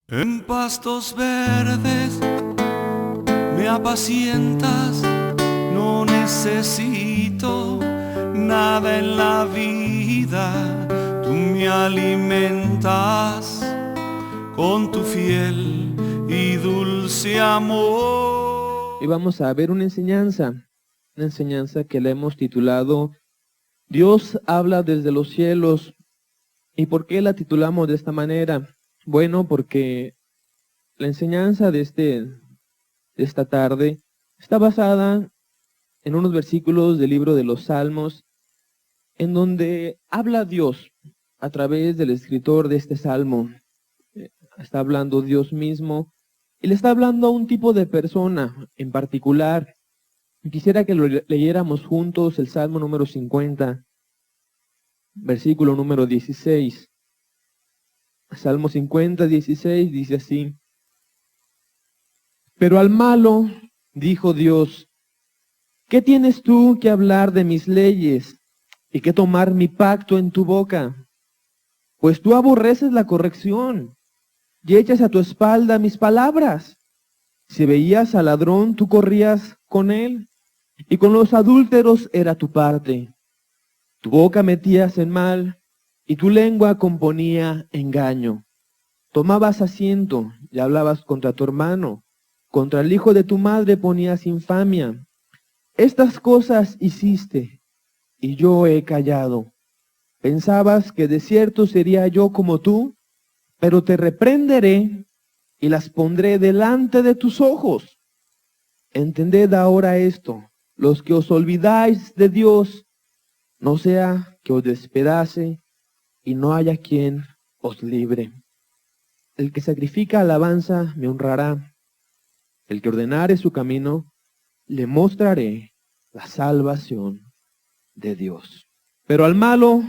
En pastos verdes me apacientas, no necesito nada en la vida. Tú me alimentas con tu fiel y dulce amor. Y vamos a ver una enseñanza que le hemos titulado Dios habla desde los cielos. ¿Y por qué la titulamos de esta manera? Bueno, porque la enseñanza de esta tarde está basada en unos versículos del libro de los Salmos, en donde habla Dios a través del escritor de este salmo. Está hablando Dios mismo y le está hablando a un tipo de persona en particular. Quisiera que lo leyéramos juntos, el Salmo número 50, versículo número 16. Salmo 50, 16 dice así: Pero al malo dijo Dios, ¿qué tienes tú que hablar de mis leyes y que tomar mi pacto en tu boca? Pues tú aborreces la corrección y echas a tu espalda mis palabras. Si veías al ladrón, tú corrías con él, y con los adúlteros era tu parte. Tu boca metías en mal, y tu lengua componía engaño. Tomabas asiento y hablabas contra tu hermano, contra el hijo de tu madre ponías infamia. Estas cosas hiciste, y yo he callado. Pensabas que de cierto sería yo como tú, pero te reprenderé y las pondré delante de tus ojos. Entended ahora esto, los que os olvidáis de Dios, no sea que os despedace y no haya quien os libre. El que sacrifica alabanza me honrará. El que ordenare su camino, le mostraré la salvación de Dios. Pero al malo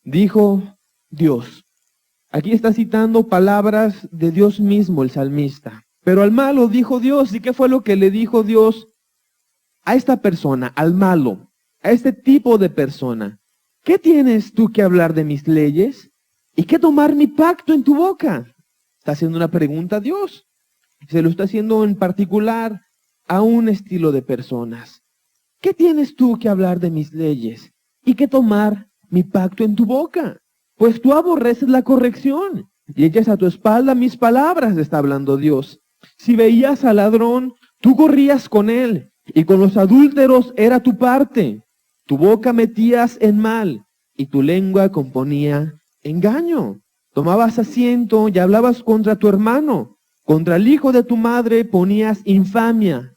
dijo Dios. Aquí está citando palabras de Dios mismo el salmista. Pero al malo dijo Dios. ¿Y qué fue lo que le dijo Dios a esta persona, al malo, a este tipo de persona? ¿Qué tienes tú que hablar de mis leyes y qué tomar mi pacto en tu boca? Está haciendo una pregunta a Dios. Se lo está haciendo en particular a un estilo de personas. ¿Qué tienes tú que hablar de mis leyes y qué tomar mi pacto en tu boca? Pues tú aborreces la corrección y echas a tu espalda mis palabras, está hablando Dios. Si veías al ladrón, tú corrías con él, y con los adúlteros era tu parte. Tu boca metías en mal, y tu lengua componía engaño. Tomabas asiento y hablabas contra tu hermano, contra el hijo de tu madre ponías infamia.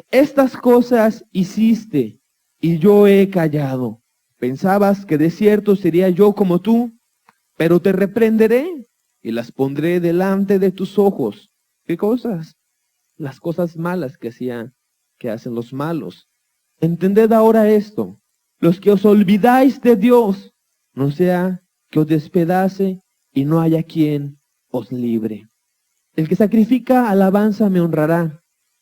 Estas cosas hiciste, y yo he callado. Pensabas que de cierto sería yo como tú, pero te reprenderé y las pondré delante de tus ojos. ¿Qué cosas? Las cosas malas que hacen los malos. Entended ahora esto, los que os olvidáis de Dios, no sea que os despedace y no haya quien os libre. El que sacrifica alabanza me honrará,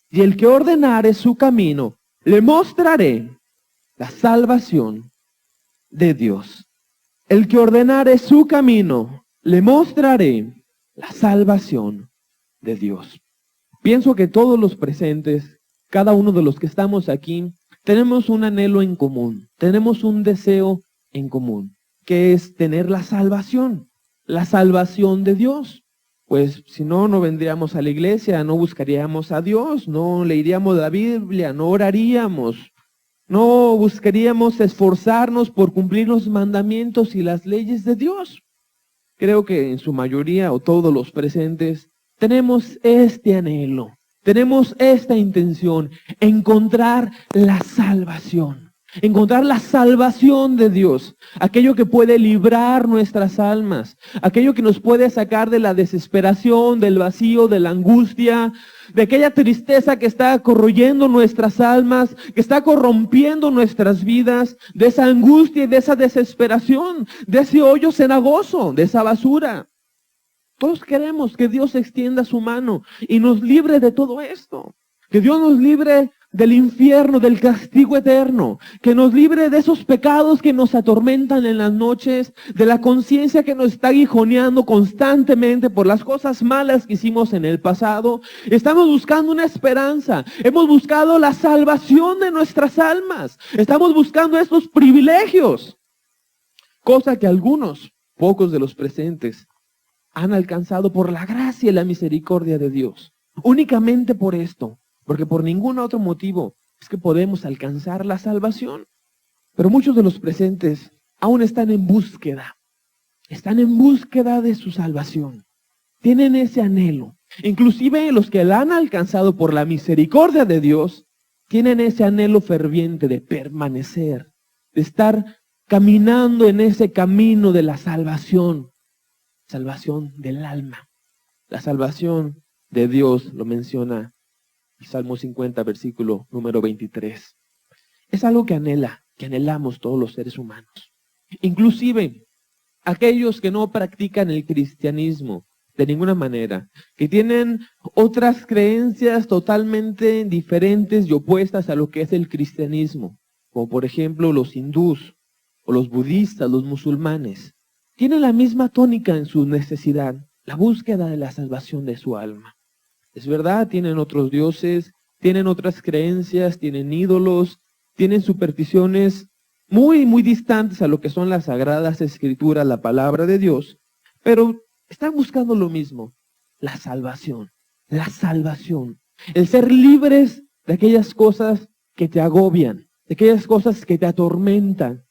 y el que ordenare su camino, le mostraré la salvación de Dios. El que ordenare su camino, le mostraré la salvación de Dios. Pienso que todos los presentes, cada uno de los que estamos aquí, tenemos un anhelo en común, tenemos un deseo en común, que es tener la salvación de Dios. Pues si no, no vendríamos a la iglesia, no buscaríamos a Dios, no leeríamos la Biblia, no oraríamos, no buscaríamos esforzarnos por cumplir los mandamientos y las leyes de Dios. Creo que en su mayoría o todos los presentes tenemos este anhelo, tenemos esta intención, encontrar la salvación de Dios, aquello que puede librar nuestras almas, aquello que nos puede sacar de la desesperación, del vacío, de la angustia, de aquella tristeza que está corroyendo nuestras almas, que está corrompiendo nuestras vidas, de esa angustia y de esa desesperación, de ese hoyo cenagoso, de esa basura. Todos queremos que Dios extienda su mano y nos libre de todo esto. Que Dios nos libre del infierno, del castigo eterno, que nos libre de esos pecados que nos atormentan en las noches, de la conciencia que nos está aguijoneando constantemente por las cosas malas que hicimos en el pasado. Estamos buscando una esperanza, hemos buscado la salvación de nuestras almas, estamos buscando estos privilegios, cosa que algunos, pocos de los presentes, han alcanzado por la gracia y la misericordia de Dios. Únicamente por esto, porque por ningún otro motivo es que podemos alcanzar la salvación. Pero muchos de los presentes aún están en búsqueda de su salvación. Tienen ese anhelo. Inclusive los que la han alcanzado por la misericordia de Dios, tienen ese anhelo ferviente de permanecer, de estar caminando en ese camino de la salvación del alma. La salvación de Dios, lo menciona el Salmo 50, versículo número 23. Es algo que anhelamos todos los seres humanos. Inclusive aquellos que no practican el cristianismo de ninguna manera, que tienen otras creencias totalmente diferentes y opuestas a lo que es el cristianismo, como por ejemplo los hindús o los budistas, los musulmanes, tienen la misma tónica en su necesidad, la búsqueda de la salvación de su alma. Es verdad, tienen otros dioses, tienen otras creencias, tienen ídolos, tienen supersticiones muy, muy distantes a lo que son las sagradas escrituras, la palabra de Dios, pero están buscando lo mismo, la salvación, el ser libres de aquellas cosas que te agobian, de aquellas cosas que te atormentan,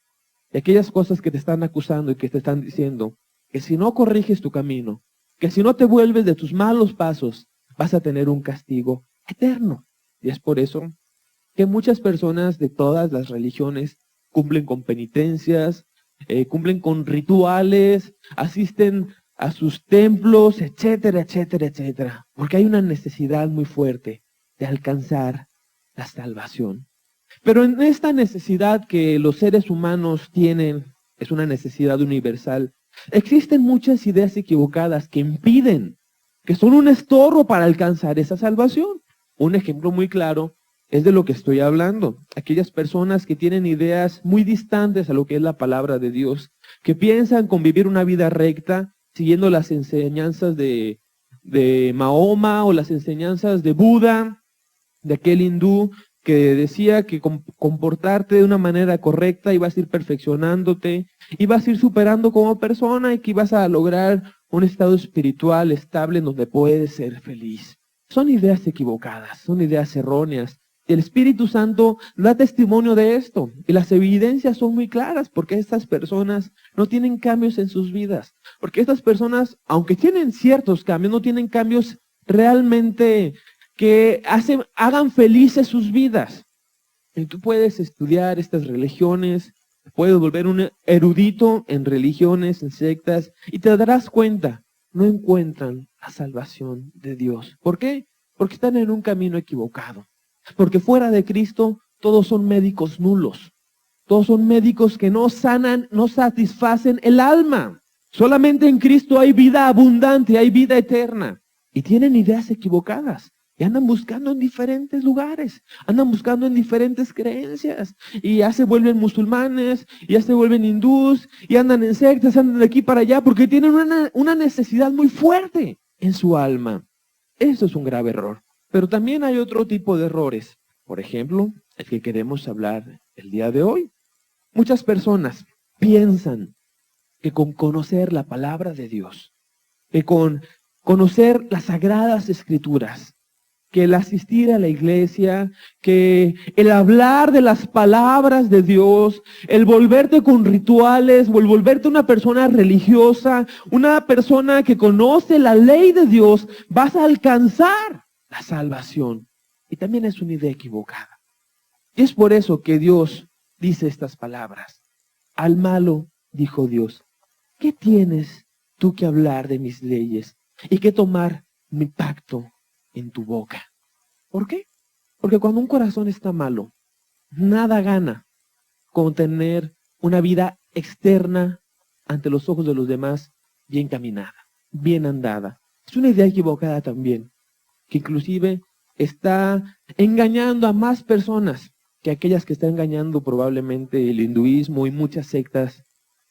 de aquellas cosas que te están acusando y que te están diciendo que si no corriges tu camino, que si no te vuelves de tus malos pasos, vas a tener un castigo eterno. Y es por eso que muchas personas de todas las religiones cumplen con penitencias, cumplen con rituales, asisten a sus templos, etcétera, etcétera, etcétera. Porque hay una necesidad muy fuerte de alcanzar la salvación. Pero en esta necesidad que los seres humanos tienen, es una necesidad universal, existen muchas ideas equivocadas que impiden, que son un estorbo para alcanzar esa salvación. Un ejemplo muy claro es de lo que estoy hablando. Aquellas personas que tienen ideas muy distantes a lo que es la palabra de Dios, que piensan con vivir una vida recta, siguiendo las enseñanzas de Mahoma o las enseñanzas de Buda, de aquel hindú que decía que comportarte de una manera correcta ibas a ir perfeccionándote, ibas a ir superando como persona y que ibas a lograr un estado espiritual estable en donde puedes ser feliz. Son ideas equivocadas, son ideas erróneas. Y el Espíritu Santo da testimonio de esto. Y las evidencias son muy claras porque estas personas no tienen cambios en sus vidas. Porque estas personas, aunque tienen ciertos cambios, no tienen cambios realmente que hagan felices sus vidas. Y tú puedes estudiar estas religiones, puedes volver un erudito en religiones, en sectas, y te darás cuenta, no encuentran la salvación de Dios. ¿Por qué? Porque están en un camino equivocado. Porque fuera de Cristo todos son médicos nulos. Todos son médicos que no sanan, no satisfacen el alma. Solamente en Cristo hay vida abundante, hay vida eterna. Y tienen ideas equivocadas. Y andan buscando en diferentes lugares, andan buscando en diferentes creencias, y ya se vuelven musulmanes, y ya se vuelven hindús, y andan en sectas, andan de aquí para allá, porque tienen una necesidad muy fuerte en su alma. Eso es un grave error. Pero también hay otro tipo de errores. Por ejemplo, el que queremos hablar el día de hoy. Muchas personas piensan que con conocer la palabra de Dios, que con conocer las sagradas escrituras, que el asistir a la iglesia, que el hablar de las palabras de Dios, el volverte con rituales, o el volverte una persona religiosa, una persona que conoce la ley de Dios, vas a alcanzar la salvación. Y también es una idea equivocada. Y es por eso que Dios dice estas palabras. Al malo, dijo Dios, ¿qué tienes tú que hablar de mis leyes y que tomar mi pacto en tu boca? ¿Por qué? Porque cuando un corazón está malo, nada gana con tener una vida externa ante los ojos de los demás bien caminada, bien andada. Es una idea equivocada también, que inclusive está engañando a más personas que aquellas que está engañando probablemente el hinduismo y muchas sectas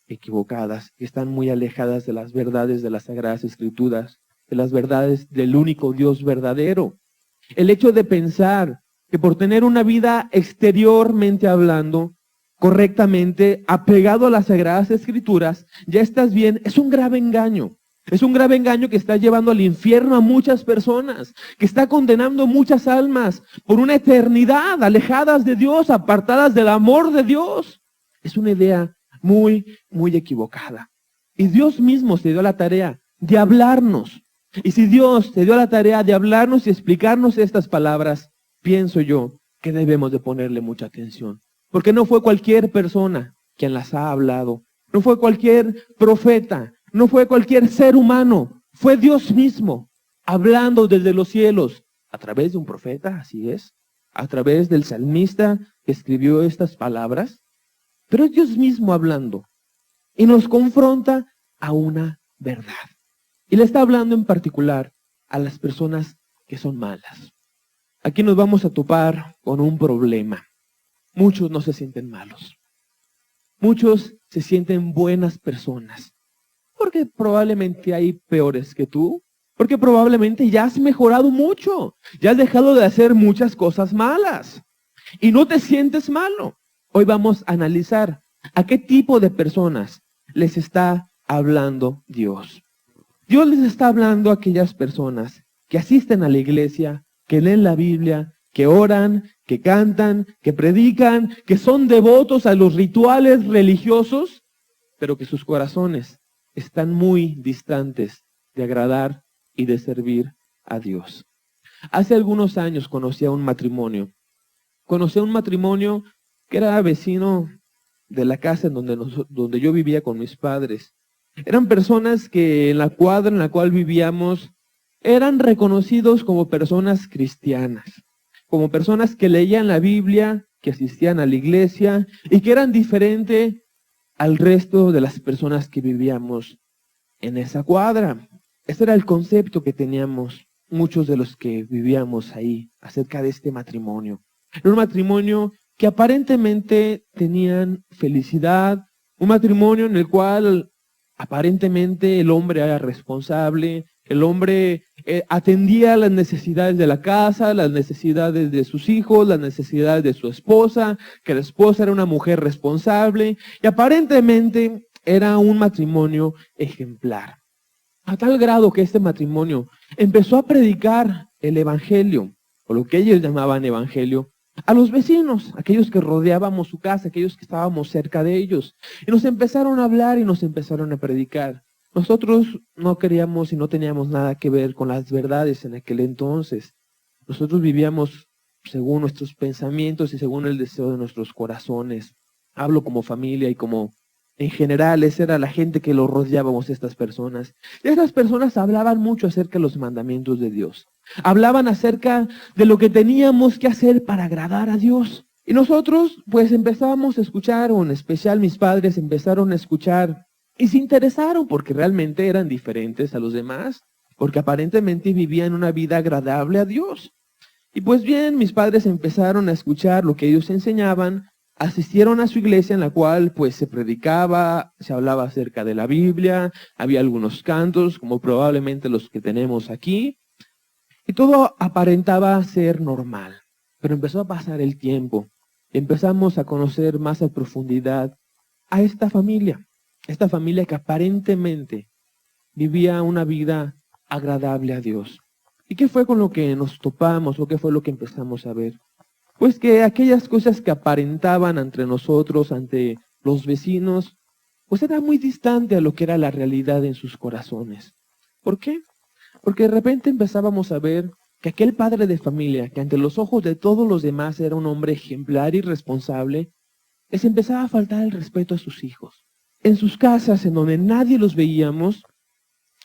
equivocadas, que están muy alejadas de las verdades de las Sagradas Escrituras, de las verdades del único Dios verdadero. El hecho de pensar que por tener una vida exteriormente hablando, correctamente, apegado a las Sagradas Escrituras, ya estás bien, es un grave engaño. Es un grave engaño que está llevando al infierno a muchas personas, que está condenando muchas almas por una eternidad, alejadas de Dios, apartadas del amor de Dios. Es una idea muy, muy equivocada. Y Dios mismo se dio la tarea de hablarnos. Y si Dios se dio la tarea de hablarnos y explicarnos estas palabras, pienso yo que debemos de ponerle mucha atención. Porque no fue cualquier persona quien las ha hablado. No fue cualquier profeta. No fue cualquier ser humano. Fue Dios mismo hablando desde los cielos. A través de un profeta, así es. A través del salmista que escribió estas palabras. Pero es Dios mismo hablando. Y nos confronta a una verdad. Y le está hablando en particular a las personas que son malas. Aquí nos vamos a topar con un problema. Muchos no se sienten malos. Muchos se sienten buenas personas. Porque probablemente hay peores que tú. Porque probablemente ya has mejorado mucho. Ya has dejado de hacer muchas cosas malas. Y no te sientes malo. Hoy vamos a analizar a qué tipo de personas les está hablando Dios. Dios les está hablando a aquellas personas que asisten a la iglesia, que leen la Biblia, que oran, que cantan, que predican, que son devotos a los rituales religiosos, pero que sus corazones están muy distantes de agradar y de servir a Dios. Hace algunos años conocí a un matrimonio. Conocí a un matrimonio que era vecino de la casa en donde yo vivía con mis padres. Eran personas que en la cuadra en la cual vivíamos eran reconocidos como personas cristianas, como personas que leían la Biblia, que asistían a la iglesia y que eran diferentes al resto de las personas que vivíamos en esa cuadra. Ese era el concepto que teníamos muchos de los que vivíamos ahí acerca de este matrimonio. Era un matrimonio que aparentemente tenían felicidad, un matrimonio en el cual aparentemente el hombre era responsable, el hombre atendía las necesidades de la casa, las necesidades de sus hijos, las necesidades de su esposa, que la esposa era una mujer responsable y aparentemente era un matrimonio ejemplar. A tal grado que este matrimonio empezó a predicar el evangelio, o lo que ellos llamaban evangelio, a los vecinos, aquellos que rodeábamos su casa, aquellos que estábamos cerca de ellos. Y nos empezaron a hablar y nos empezaron a predicar. Nosotros no queríamos y no teníamos nada que ver con las verdades en aquel entonces. Nosotros vivíamos según nuestros pensamientos y según el deseo de nuestros corazones. Hablo como familia y como en general, esa era la gente que lo rodeábamos, estas personas. Y estas personas hablaban mucho acerca de los mandamientos de Dios. Hablaban acerca de lo que teníamos que hacer para agradar a Dios. Y nosotros pues empezábamos a escuchar, o en especial mis padres empezaron a escuchar y se interesaron porque realmente eran diferentes a los demás, porque aparentemente vivían una vida agradable a Dios. Y pues bien, mis padres empezaron a escuchar lo que ellos enseñaban, asistieron a su iglesia en la cual pues se predicaba, se hablaba acerca de la Biblia, había algunos cantos como probablemente los que tenemos aquí, y todo aparentaba ser normal. Pero empezó a pasar el tiempo, empezamos a conocer más a profundidad a esta familia que aparentemente vivía una vida agradable a Dios. ¿Y qué fue con lo que nos topamos o qué fue lo que empezamos a ver? Pues que aquellas cosas que aparentaban entre nosotros, ante los vecinos, pues era muy distante a lo que era la realidad en sus corazones. ¿Por qué? Porque de repente empezábamos a ver que aquel padre de familia, que ante los ojos de todos los demás era un hombre ejemplar y responsable, les empezaba a faltar el respeto a sus hijos. En sus casas, en donde nadie los veíamos,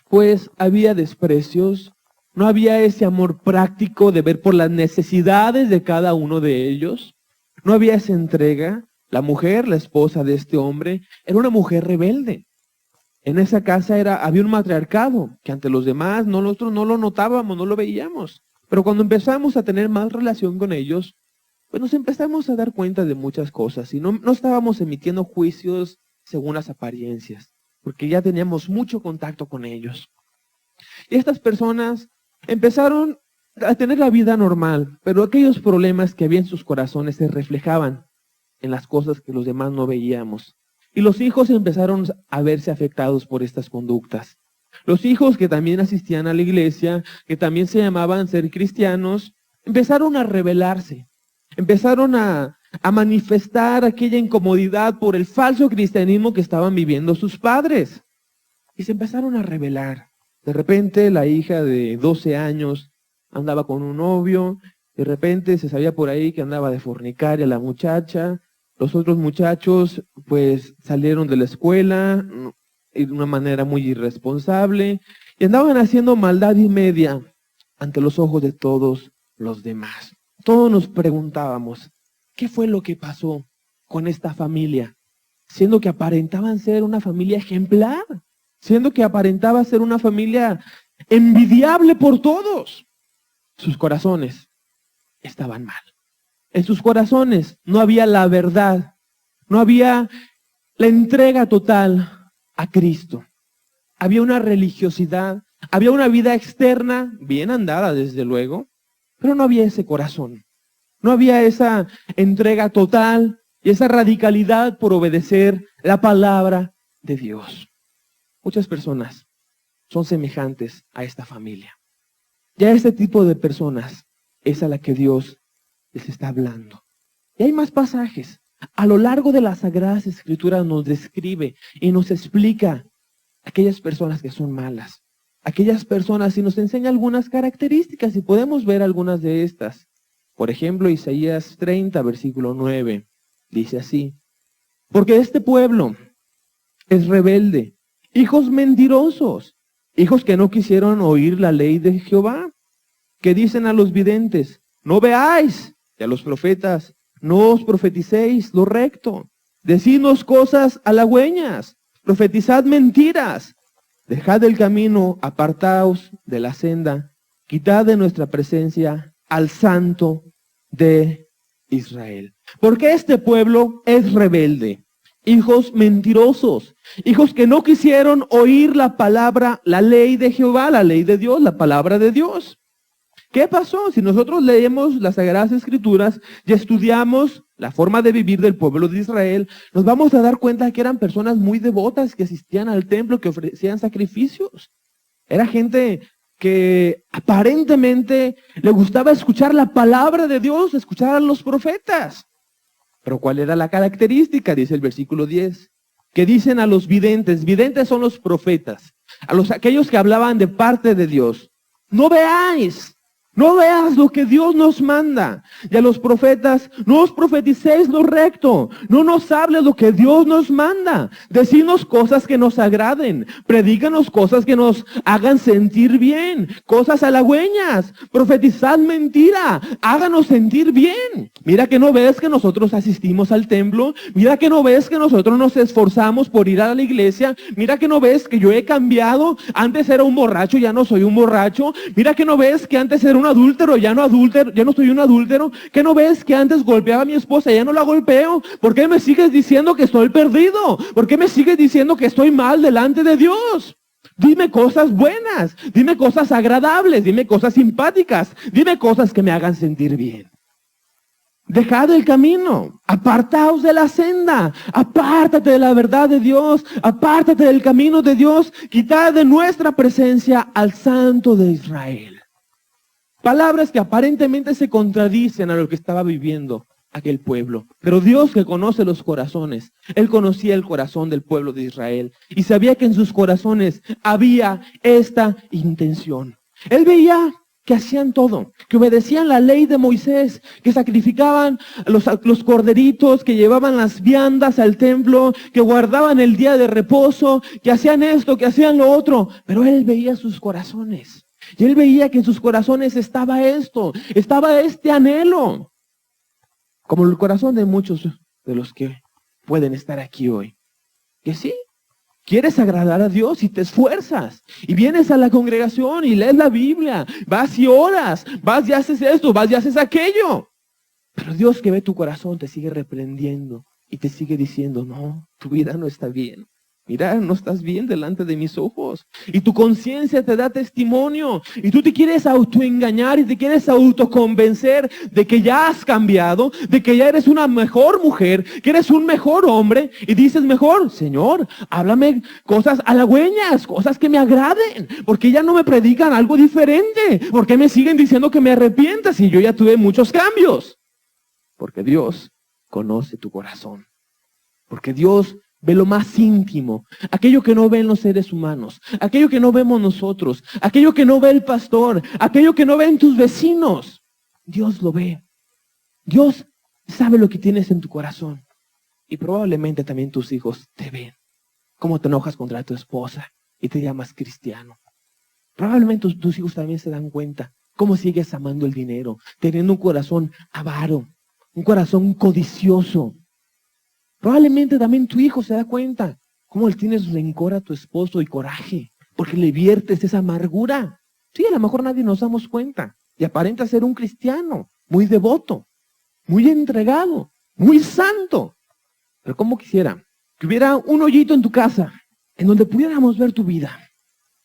pues había desprecios, no había ese amor práctico de ver por las necesidades de cada uno de ellos. No había esa entrega. La mujer, la esposa de este hombre, era una mujer rebelde. En esa casa había un matriarcado que ante los demás nosotros no lo notábamos, no lo veíamos. Pero cuando empezamos a tener más relación con ellos, pues nos empezamos a dar cuenta de muchas cosas y no estábamos emitiendo juicios según las apariencias, porque ya teníamos mucho contacto con ellos. Y estas personas empezaron a tener la vida normal, pero aquellos problemas que había en sus corazones se reflejaban en las cosas que los demás no veíamos. Y los hijos empezaron a verse afectados por estas conductas. Los hijos que también asistían a la iglesia, que también se llamaban ser cristianos, empezaron a rebelarse. Empezaron a manifestar aquella incomodidad por el falso cristianismo que estaban viviendo sus padres. Y se empezaron a rebelar. De repente la hija de 12 años andaba con un novio. De repente se sabía por ahí que andaba de fornicaria la muchacha. Los otros muchachos pues salieron de la escuela de una manera muy irresponsable. Y andaban haciendo maldad y media ante los ojos de todos los demás. Todos nos preguntábamos, ¿qué fue lo que pasó con esta familia? Siendo que aparentaban ser una familia ejemplar, siendo que aparentaba ser una familia envidiable por todos. Sus corazones estaban mal. En sus corazones no había la verdad, no había la entrega total a Cristo. Había una religiosidad, había una vida externa, bien andada desde luego, pero no había ese corazón. No había esa entrega total y esa radicalidad por obedecer la palabra de Dios. Muchas personas son semejantes a esta familia. Y a este tipo de personas es a la que Dios les está hablando. Y hay más pasajes. A lo largo de las Sagradas Escrituras nos describe y nos explica aquellas personas que son malas. Aquellas personas y nos enseña algunas características y podemos ver algunas de estas. Por ejemplo, Isaías 30, versículo 9, dice así: porque este pueblo es rebelde, hijos mentirosos, hijos que no quisieron oír la ley de Jehová, que dicen a los videntes, no veáis, y a los profetas, no os profeticéis lo recto, decidnos cosas halagüeñas, profetizad mentiras, dejad el camino, apartaos de la senda, quitad de nuestra presencia al Santo de Israel. Porque este pueblo es rebelde, hijos mentirosos, hijos que no quisieron oír la palabra, la ley de Jehová, la ley de Dios, la palabra de Dios. ¿Qué pasó? Si nosotros leemos las Sagradas Escrituras y estudiamos la forma de vivir del pueblo de Israel, nos vamos a dar cuenta que eran personas muy devotas que asistían al templo, que ofrecían sacrificios. Era gente que aparentemente le gustaba escuchar la palabra de Dios, escuchar a los profetas. Pero ¿cuál era la característica? Dice el versículo 10, que dicen a los videntes, videntes son los profetas, aquellos que hablaban de parte de Dios, no veáis, no veas lo que Dios nos manda. Y a los profetas, no os profeticéis lo recto. No nos hables lo que Dios nos manda. Decidnos cosas que nos agraden. Predícanos cosas que nos hagan sentir bien. Cosas halagüeñas. Profetizad mentira. Háganos sentir bien. Mira que no ves que nosotros asistimos al templo. Mira que no ves que nosotros nos esforzamos por ir a la iglesia. Mira que no ves que yo he cambiado. Antes era un borracho, ya no soy un borracho. Mira que no ves que antes era un adúltero, ya no soy un adúltero. ¿Qué no ves que antes golpeaba a mi esposa, ya no la golpeo? ¿Por qué me sigues diciendo que estoy perdido? ¿Por qué me sigues diciendo que estoy mal delante de Dios? Dime cosas buenas, dime cosas agradables, dime cosas simpáticas, dime cosas que me hagan sentir bien. Dejad el camino, apartaos de la senda, apártate de la verdad de Dios, apártate del camino de Dios, quitad de nuestra presencia al Santo de Israel. Palabras que aparentemente se contradicen a lo que estaba viviendo aquel pueblo. Pero Dios, que conoce los corazones, Él conocía el corazón del pueblo de Israel y sabía que en sus corazones había esta intención. Él veía que hacían todo, que obedecían la ley de Moisés, que sacrificaban los corderitos, que llevaban las viandas al templo, que guardaban el día de reposo, que hacían esto, que hacían lo otro. Pero Él veía sus corazones. Y Él veía que en sus corazones estaba esto, estaba este anhelo. Como el corazón de muchos de los que pueden estar aquí hoy. Que sí, quieres agradar a Dios y te esfuerzas. Y vienes a la congregación y lees la Biblia. Vas y oras. Vas y haces esto, vas y haces aquello. Pero Dios que ve tu corazón te sigue reprendiendo y te sigue diciendo, no, tu vida no está bien. Mira, no estás bien delante de mis ojos. Y tu conciencia te da testimonio. Y tú te quieres autoengañar y te quieres autoconvencer de que ya has cambiado, de que ya eres una mejor mujer, que eres un mejor hombre. Y dices mejor, Señor, háblame cosas halagüeñas, cosas que me agraden. Porque ya no me predican algo diferente. Porque me siguen diciendo que me arrepienta si yo ya tuve muchos cambios. Porque Dios conoce tu corazón. Porque Dios ve lo más íntimo, aquello que no ven los seres humanos, aquello que no vemos nosotros, aquello que no ve el pastor, aquello que no ven tus vecinos. Dios lo ve. Dios sabe lo que tienes en tu corazón. Y probablemente también tus hijos te ven. Cómo te enojas contra tu esposa y te llamas cristiano. Probablemente tus hijos también se dan cuenta cómo sigues amando el dinero, teniendo un corazón avaro, un corazón codicioso. Probablemente también tu hijo se da cuenta cómo le tienes rencor a tu esposo y coraje, porque le viertes esa amargura. Sí, a lo mejor nadie nos damos cuenta. Y aparenta ser un cristiano, muy devoto, muy entregado, muy santo. Pero cómo quisiera que hubiera un hoyito en tu casa, en donde pudiéramos ver tu vida,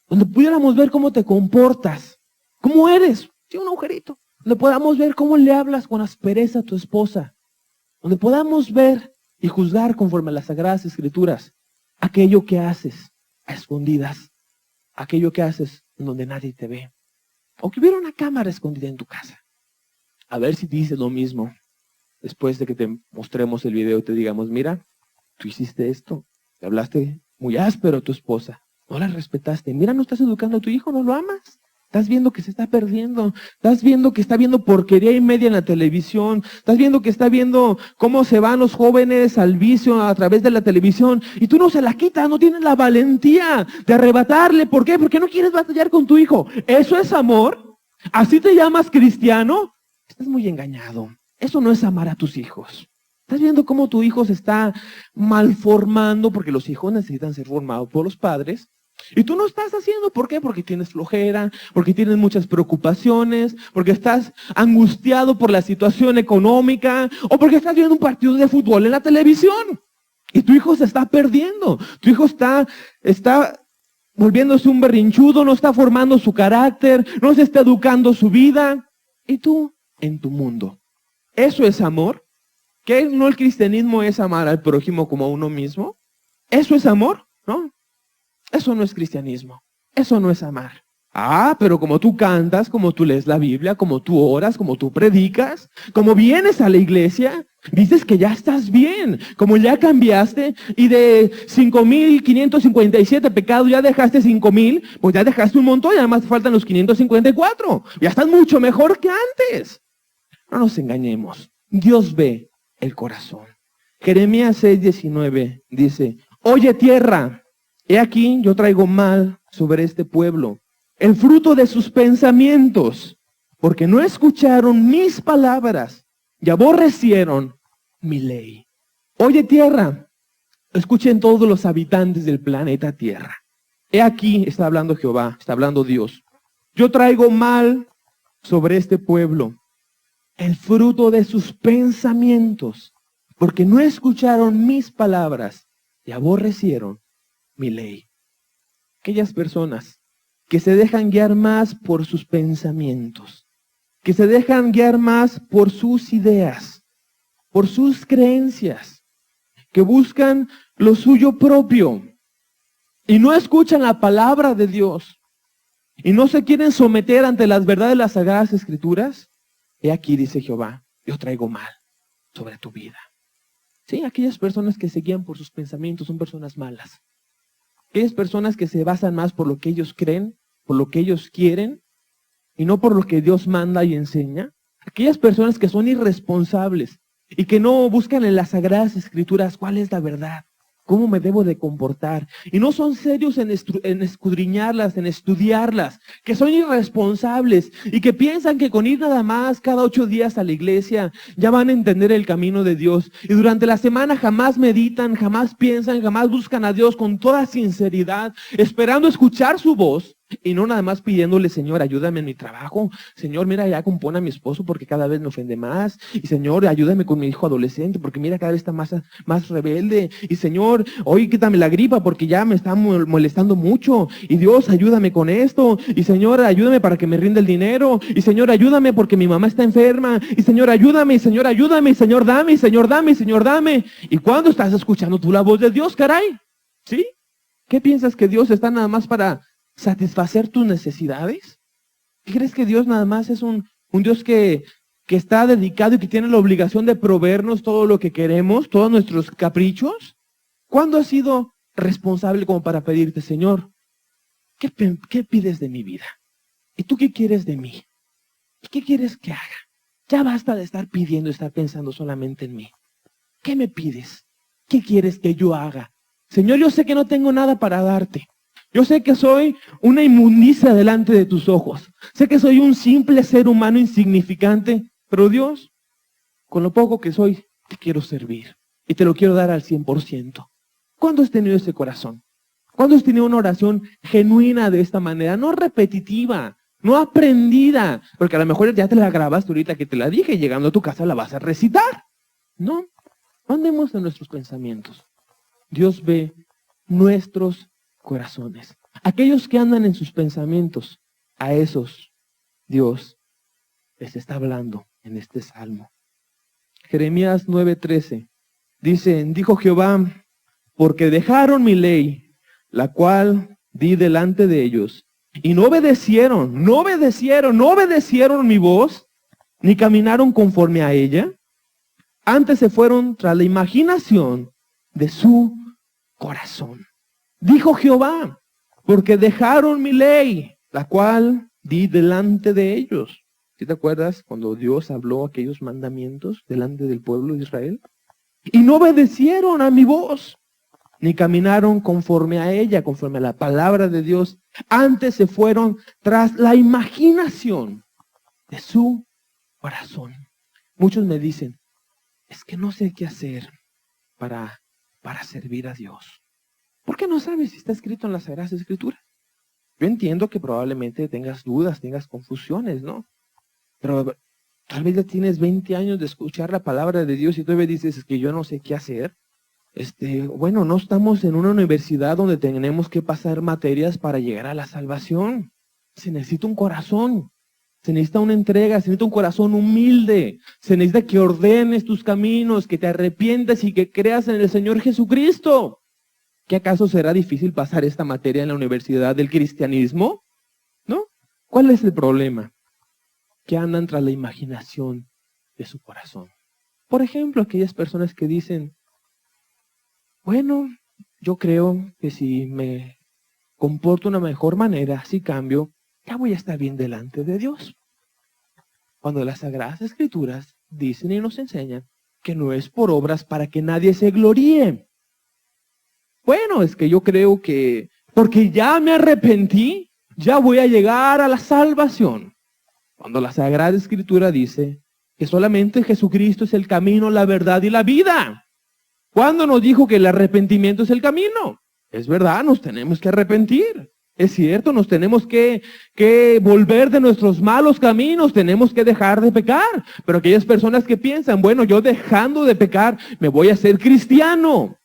donde pudiéramos ver cómo te comportas, cómo eres. Sí, un agujerito. Donde podamos ver cómo le hablas con aspereza a tu esposa. Donde podamos ver y juzgar conforme a las Sagradas Escrituras aquello que haces a escondidas, aquello que haces en donde nadie te ve. O que hubiera una cámara escondida en tu casa. A ver si dices lo mismo después de que te mostremos el video y te digamos, mira, tú hiciste esto, te hablaste muy áspero a tu esposa, no la respetaste, mira, no estás educando a tu hijo, no lo amas. Estás viendo que se está perdiendo. Estás viendo que está viendo porquería y media en la televisión. Estás viendo que está viendo cómo se van los jóvenes al vicio a través de la televisión. Y tú no se la quitas, no tienes la valentía de arrebatarle. ¿Por qué? Porque no quieres batallar con tu hijo. ¿Eso es amor? ¿Así te llamas cristiano? Estás muy engañado. Eso no es amar a tus hijos. Estás viendo cómo tu hijo se está malformando, porque los hijos necesitan ser formados por los padres. Y tú no estás haciendo, ¿por qué? Porque tienes flojera, porque tienes muchas preocupaciones, porque estás angustiado por la situación económica, o porque estás viendo un partido de fútbol en la televisión. Y tu hijo se está perdiendo, tu hijo está volviéndose un berrinchudo, no está formando su carácter, no se está educando su vida. Y tú en tu mundo. ¿Eso es amor? ¿Qué no el cristianismo es amar al prójimo como a uno mismo? ¿Eso es amor? ¿No? Eso no es cristianismo. Eso no es amar. Ah, pero como tú cantas, como tú lees la Biblia, como tú oras, como tú predicas, como vienes a la iglesia, dices que ya estás bien, como ya cambiaste y de 5,557 pecados ya dejaste 5,000, pues ya dejaste un montón y además faltan los 554. Ya estás mucho mejor que antes. No nos engañemos. Dios ve el corazón. Jeremías 6:19 dice, oye tierra, he aquí yo traigo mal sobre este pueblo, el fruto de sus pensamientos, porque no escucharon mis palabras y aborrecieron mi ley. Oye tierra, escuchen todos los habitantes del planeta Tierra. He aquí, está hablando Jehová, está hablando Dios. Yo traigo mal sobre este pueblo, el fruto de sus pensamientos, porque no escucharon mis palabras y aborrecieron mi ley. Aquellas personas que se dejan guiar más por sus pensamientos, que se dejan guiar más por sus ideas, por sus creencias, que buscan lo suyo propio y no escuchan la palabra de Dios y no se quieren someter ante las verdades de las Sagradas Escrituras. He aquí, dice Jehová, yo traigo mal sobre tu vida. Sí, aquellas personas que se guían por sus pensamientos son personas malas. Aquellas personas que se basan más por lo que ellos creen, por lo que ellos quieren, y no por lo que Dios manda y enseña. Aquellas personas que son irresponsables y que no buscan en las Sagradas Escrituras cuál es la verdad, cómo me debo de comportar. Y no son serios en escudriñarlas, en estudiarlas, que son irresponsables y que piensan que con ir nada más cada 8 días a la iglesia ya van a entender el camino de Dios. Y durante la semana jamás meditan, jamás piensan, jamás buscan a Dios con toda sinceridad, esperando escuchar su voz. Y no nada más pidiéndole, Señor, ayúdame en mi trabajo. Señor, mira, ya compone a mi esposo porque cada vez me ofende más. Y Señor, ayúdame con mi hijo adolescente porque mira, cada vez está más rebelde. Y Señor, hoy quítame la gripa porque ya me está molestando mucho. Y Dios, ayúdame con esto. Y Señor, ayúdame para que me rinda el dinero. Y Señor, ayúdame porque mi mamá está enferma. Y Señor, ayúdame. Y Señor, ayúdame. Y Señor, dame. Y Señor, dame. Y Señor, dame. ¿Y cuándo estás escuchando tú la voz de Dios, caray? ¿Sí? ¿Qué piensas que Dios está nada más para satisfacer tus necesidades? ¿Qué crees que Dios nada más es un Dios que está dedicado y que tiene la obligación de proveernos todo lo que queremos, todos nuestros caprichos? ¿Cuándo has sido responsable como para pedirte, Señor, ¿qué pides de mi vida? ¿Y tú qué quieres de mí? ¿Y qué quieres que haga? Ya basta de estar pidiendo, estar pensando solamente en mí. ¿Qué me pides? ¿Qué quieres que yo haga? Señor, yo sé que no tengo nada para darte. Yo sé que soy una inmundicia delante de tus ojos. Sé que soy un simple ser humano insignificante. Pero Dios, con lo poco que soy, te quiero servir. Y te lo quiero dar al 100%. ¿Cuándo has tenido ese corazón? ¿Cuándo has tenido una oración genuina de esta manera? No repetitiva, no aprendida. Porque a lo mejor ya te la grabaste ahorita que te la dije y llegando a tu casa la vas a recitar. No andemos en nuestros pensamientos. Dios ve nuestros corazones. Aquellos que andan en sus pensamientos, a esos Dios les está hablando en este salmo. Jeremías 9:13 dice, dijo Jehová, porque dejaron mi ley, la cual di delante de ellos, y no obedecieron mi voz, ni caminaron conforme a ella, antes se fueron tras la imaginación de su corazón. Dijo Jehová, porque dejaron mi ley, la cual di delante de ellos. ¿Sí te acuerdas cuando Dios habló aquellos mandamientos delante del pueblo de Israel? Y no obedecieron a mi voz, ni caminaron conforme a ella, conforme a la palabra de Dios. Antes se fueron tras la imaginación de su corazón. Muchos me dicen, es que no sé qué hacer para servir a Dios. ¿Por qué no sabes si está escrito en las Sagradas Escrituras? Yo entiendo que probablemente tengas dudas, tengas confusiones, ¿no? Pero tal vez ya tienes 20 años de escuchar la palabra de Dios y todavía dices, es que yo no sé qué hacer. Bueno, no estamos en una universidad donde tenemos que pasar materias para llegar a la salvación. Se necesita un corazón, se necesita una entrega, se necesita un corazón humilde, se necesita que ordenes tus caminos, que te arrepientas y que creas en el Señor Jesucristo. ¿Qué acaso será difícil pasar esta materia en la universidad del cristianismo? ¿No? ¿Cuál es el problema? Que andan tras la imaginación de su corazón. Por ejemplo, aquellas personas que dicen, bueno, yo creo que si me comporto de una mejor manera, si cambio, ya voy a estar bien delante de Dios. Cuando las Sagradas Escrituras dicen y nos enseñan que no es por obras para que nadie se gloríe. Bueno, es que yo creo que porque ya me arrepentí, ya voy a llegar a la salvación. Cuando la Sagrada Escritura dice que solamente Jesucristo es el camino, la verdad y la vida. ¿Cuándo nos dijo que el arrepentimiento es el camino? Es verdad, nos tenemos que arrepentir. Es cierto, nos tenemos que volver de nuestros malos caminos, tenemos que dejar de pecar. Pero aquellas personas que piensan, bueno, yo dejando de pecar, me voy a ser cristiano.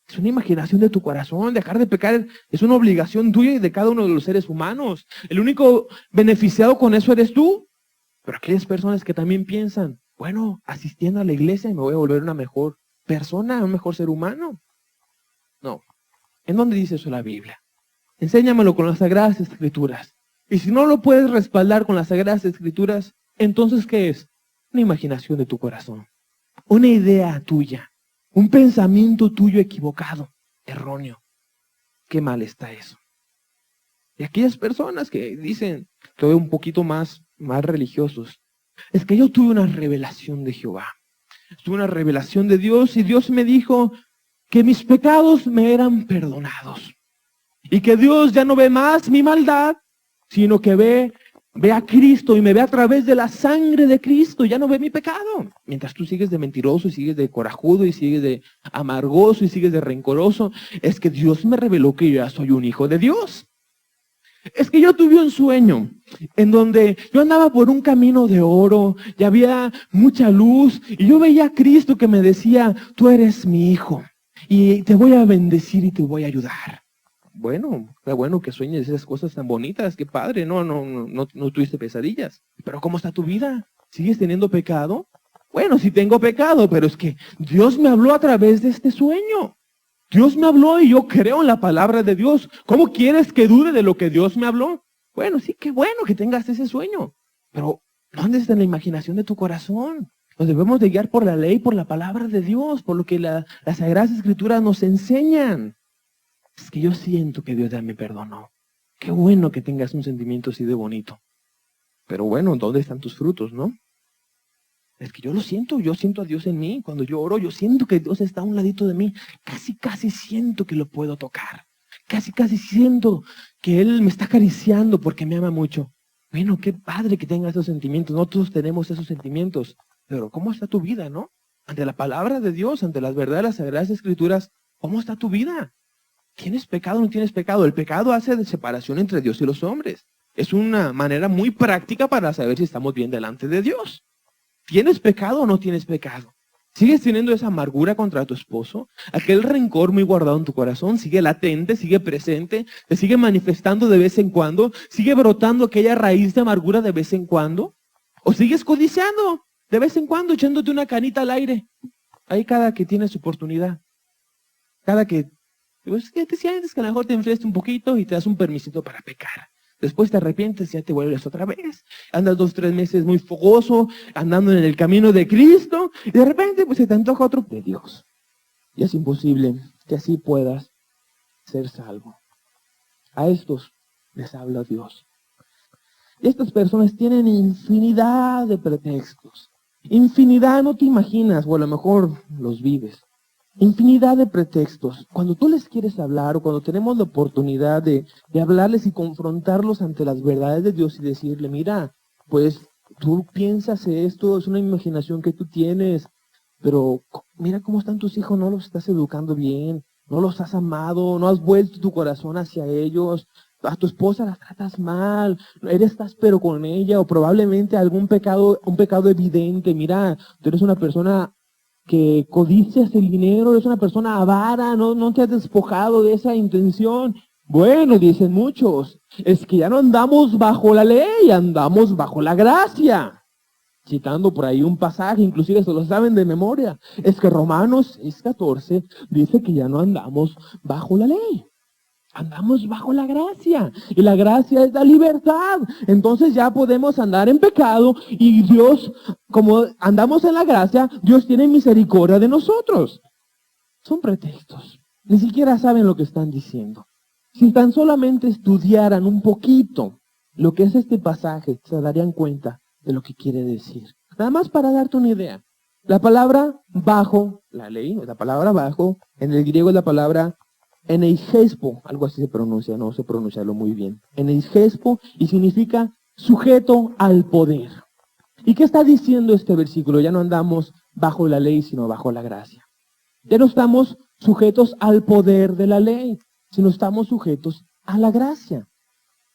Es una imaginación de tu corazón. Dejar de pecar es una obligación tuya y de cada uno de los seres humanos. El único beneficiado con eso eres tú. Pero aquellas personas que también piensan, bueno, asistiendo a la iglesia me voy a volver una mejor persona, un mejor ser humano. No. ¿En dónde dice eso la Biblia? Enséñamelo con las Sagradas Escrituras. Y si no lo puedes respaldar con las Sagradas Escrituras, entonces ¿qué es? Una imaginación de tu corazón. Una idea tuya. Un pensamiento tuyo equivocado, erróneo. Qué mal está eso. Y aquellas personas que dicen, que veo un poquito más religiosos, es que yo tuve una revelación de Jehová. Tuve una revelación de Dios y Dios me dijo que mis pecados me eran perdonados. Y que Dios ya no ve más mi maldad, sino que ve a Cristo y me ve a través de la sangre de Cristo. Ya no ve mi pecado. Mientras tú sigues de mentiroso y sigues de corajudo y sigues de amargoso y sigues de rencoroso, es que Dios me reveló que yo ya soy un hijo de Dios. Es que yo tuve un sueño en donde yo andaba por un camino de oro y había mucha luz y yo veía a Cristo que me decía, tú eres mi hijo y te voy a bendecir y te voy a ayudar. Bueno, qué bueno que sueñes esas cosas tan bonitas, qué padre, no tuviste pesadillas. Pero ¿cómo está tu vida? ¿Sigues teniendo pecado? Bueno, sí tengo pecado, pero es que Dios me habló a través de este sueño. Dios me habló y yo creo en la palabra de Dios. ¿Cómo quieres que dude de lo que Dios me habló? Bueno, sí, qué bueno que tengas ese sueño. Pero ¿dónde está la imaginación de tu corazón? Nos debemos de guiar por la ley, por la palabra de Dios, por lo que las Sagradas Escrituras nos enseñan. Es que yo siento que Dios ya me perdonó. Qué bueno que tengas un sentimiento así de bonito. Pero bueno, ¿dónde están tus frutos, no? Es que yo lo siento, yo siento a Dios en mí. Cuando yo oro, yo siento que Dios está a un ladito de mí. Casi siento que lo puedo tocar. Casi siento que Él me está acariciando porque me ama mucho. Bueno, qué padre que tengas esos sentimientos. No todos tenemos esos sentimientos. Pero ¿cómo está tu vida, no? Ante la palabra de Dios, ante las verdades de las Sagradas Escrituras, ¿cómo está tu vida? ¿Tienes pecado o no tienes pecado? El pecado hace de separación entre Dios y los hombres. Es una manera muy práctica para saber si estamos bien delante de Dios. ¿Tienes pecado o no tienes pecado? ¿Sigues teniendo esa amargura contra tu esposo? ¿Aquel rencor muy guardado en tu corazón sigue latente, sigue presente, te sigue manifestando de vez en cuando? ¿Sigue brotando aquella raíz de amargura de vez en cuando? ¿O sigues codiciando de vez en cuando, echándote una canita al aire? Ahí cada que tienes oportunidad. Cada que pues, te sientes que a lo mejor te enfriaste un poquito y te das un permisito para pecar. Después te arrepientes y ya te vuelves otra vez. Andas 2 o 3 meses muy fogoso, andando en el camino de Cristo, y de repente pues se te antoja otro de Dios. Y es imposible que así puedas ser salvo. A estos les habla Dios. Y estas personas tienen infinidad de pretextos. Infinidad, no te imaginas, o a lo mejor los vives. Infinidad de pretextos. Cuando tú les quieres hablar o cuando tenemos la oportunidad de hablarles y confrontarlos ante las verdades de Dios y decirle, mira, pues tú piensas esto, es una imaginación que tú tienes, pero mira cómo están tus hijos, no los estás educando bien, no los has amado, no has vuelto tu corazón hacia ellos, a tu esposa la tratas mal, eres áspero con ella o probablemente algún pecado, un pecado evidente, mira, tú eres una persona que codicias el dinero, eres una persona avara, no te has despojado de esa intención. Bueno, dicen muchos, es que ya no andamos bajo la ley, andamos bajo la gracia. Citando por ahí un pasaje, inclusive se lo saben de memoria, es que Romanos 6:14 dice que ya no andamos bajo la ley. Andamos bajo la gracia, y la gracia es la libertad. Entonces ya podemos andar en pecado, y Dios, como andamos en la gracia, Dios tiene misericordia de nosotros. Son pretextos, ni siquiera saben lo que están diciendo. Si tan solamente estudiaran un poquito lo que es este pasaje, se darían cuenta de lo que quiere decir. Nada más para darte una idea. La palabra bajo la ley, la palabra bajo, en el griego es la palabra eneigespo, algo así se pronuncia, no sé pronunciarlo muy bien. Eneigespo, y significa sujeto al poder. ¿Y qué está diciendo este versículo? Ya no andamos bajo la ley, sino bajo la gracia. Ya no estamos sujetos al poder de la ley, sino estamos sujetos a la gracia.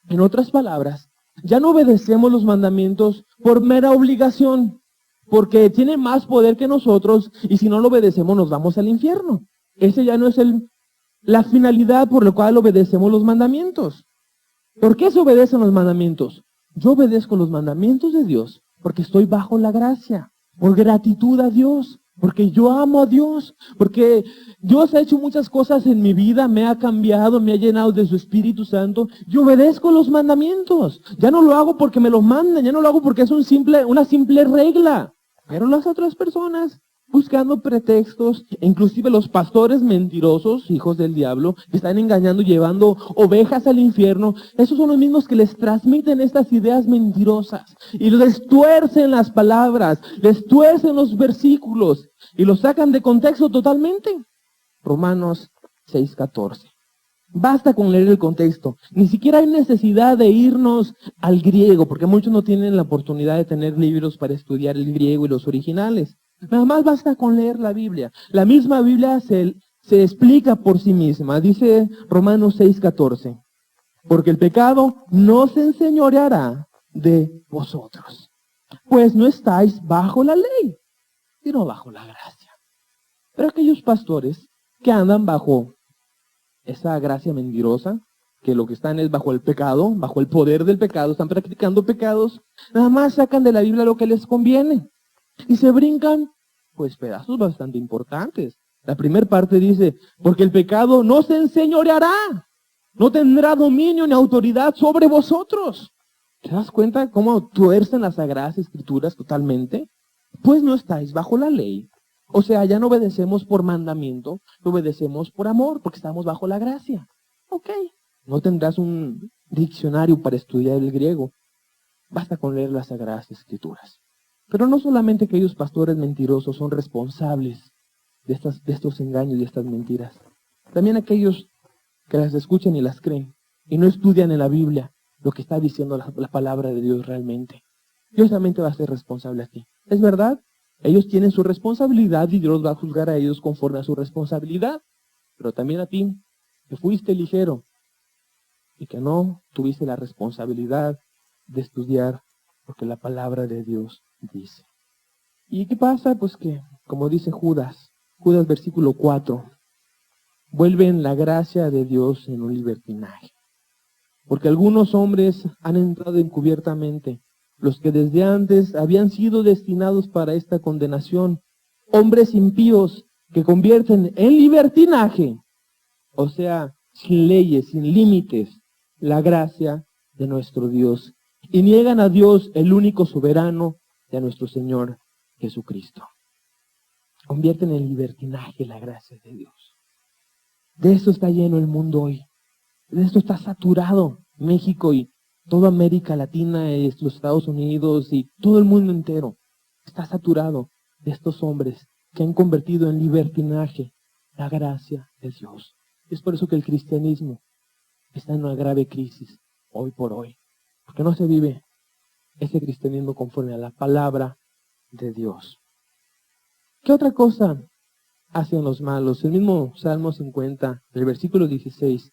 En otras palabras, ya no obedecemos los mandamientos por mera obligación, porque tiene más poder que nosotros, y si no lo obedecemos nos vamos al infierno. Ese ya no es la finalidad por la cual obedecemos los mandamientos. ¿Por qué se obedecen los mandamientos? Yo obedezco los mandamientos de Dios porque estoy bajo la gracia, por gratitud a Dios, porque yo amo a Dios, porque Dios ha hecho muchas cosas en mi vida, me ha cambiado, me ha llenado de su Espíritu Santo. Yo obedezco los mandamientos. Ya no lo hago porque me los mandan, ya no lo hago porque es una simple regla. Pero las otras personas, buscando pretextos, inclusive los pastores mentirosos, hijos del diablo, que están engañando, llevando ovejas al infierno, esos son los mismos que les transmiten estas ideas mentirosas y les tuercen las palabras, les tuercen los versículos y los sacan de contexto totalmente. Romanos 6:14. Basta con leer el contexto. Ni siquiera hay necesidad de irnos al griego, porque muchos no tienen la oportunidad de tener libros para estudiar el griego y los originales. Nada más basta con leer la Biblia. La misma Biblia se explica por sí misma. Dice Romanos 6:14. Porque el pecado no se enseñoreará de vosotros, pues no estáis bajo la ley, sino bajo la gracia. Pero aquellos pastores que andan bajo esa gracia mentirosa, que lo que están es bajo el pecado, bajo el poder del pecado, están practicando pecados, nada más sacan de la Biblia lo que les conviene y se brincan pues pedazos bastante importantes. La primera parte dice, porque el pecado no se enseñoreará, no tendrá dominio ni autoridad sobre vosotros. ¿Te das cuenta cómo tuercen las Sagradas Escrituras totalmente? Pues no estáis bajo la ley. O sea, ya no obedecemos por mandamiento, obedecemos por amor, porque estamos bajo la gracia. Ok. No tendrás un diccionario para estudiar el griego. Basta con leer las Sagradas Escrituras. Pero no solamente aquellos pastores mentirosos son responsables de estos engaños y estas mentiras. También aquellos que las escuchan y las creen y no estudian en la Biblia lo que está diciendo la palabra de Dios realmente. Dios también te va a ser responsable a ti. ¿Es verdad? Ellos tienen su responsabilidad y Dios va a juzgar a ellos conforme a su responsabilidad. Pero también a ti, que fuiste ligero y que no tuviste la responsabilidad de estudiar lo que la palabra de Dios dice. ¿Y qué pasa? Pues que, como dice Judas versículo 4, vuelven la gracia de Dios en un libertinaje. Porque algunos hombres han entrado encubiertamente, los que desde antes habían sido destinados para esta condenación, hombres impíos que convierten en libertinaje, o sea, sin leyes, sin límites, la gracia de nuestro Dios, y niegan a Dios, el único soberano, y a nuestro Señor Jesucristo. Convierten en libertinaje la gracia de Dios. De eso está lleno el mundo hoy. De esto está saturado México y toda América Latina, y los Estados Unidos y todo el mundo entero. Está saturado de estos hombres que han convertido en libertinaje la gracia de Dios. Es por eso que el cristianismo está en una grave crisis hoy por hoy. Porque no se vive ese cristianismo conforme a la palabra de Dios. ¿Qué otra cosa hacen los malos? El mismo Salmo 50, el versículo 16,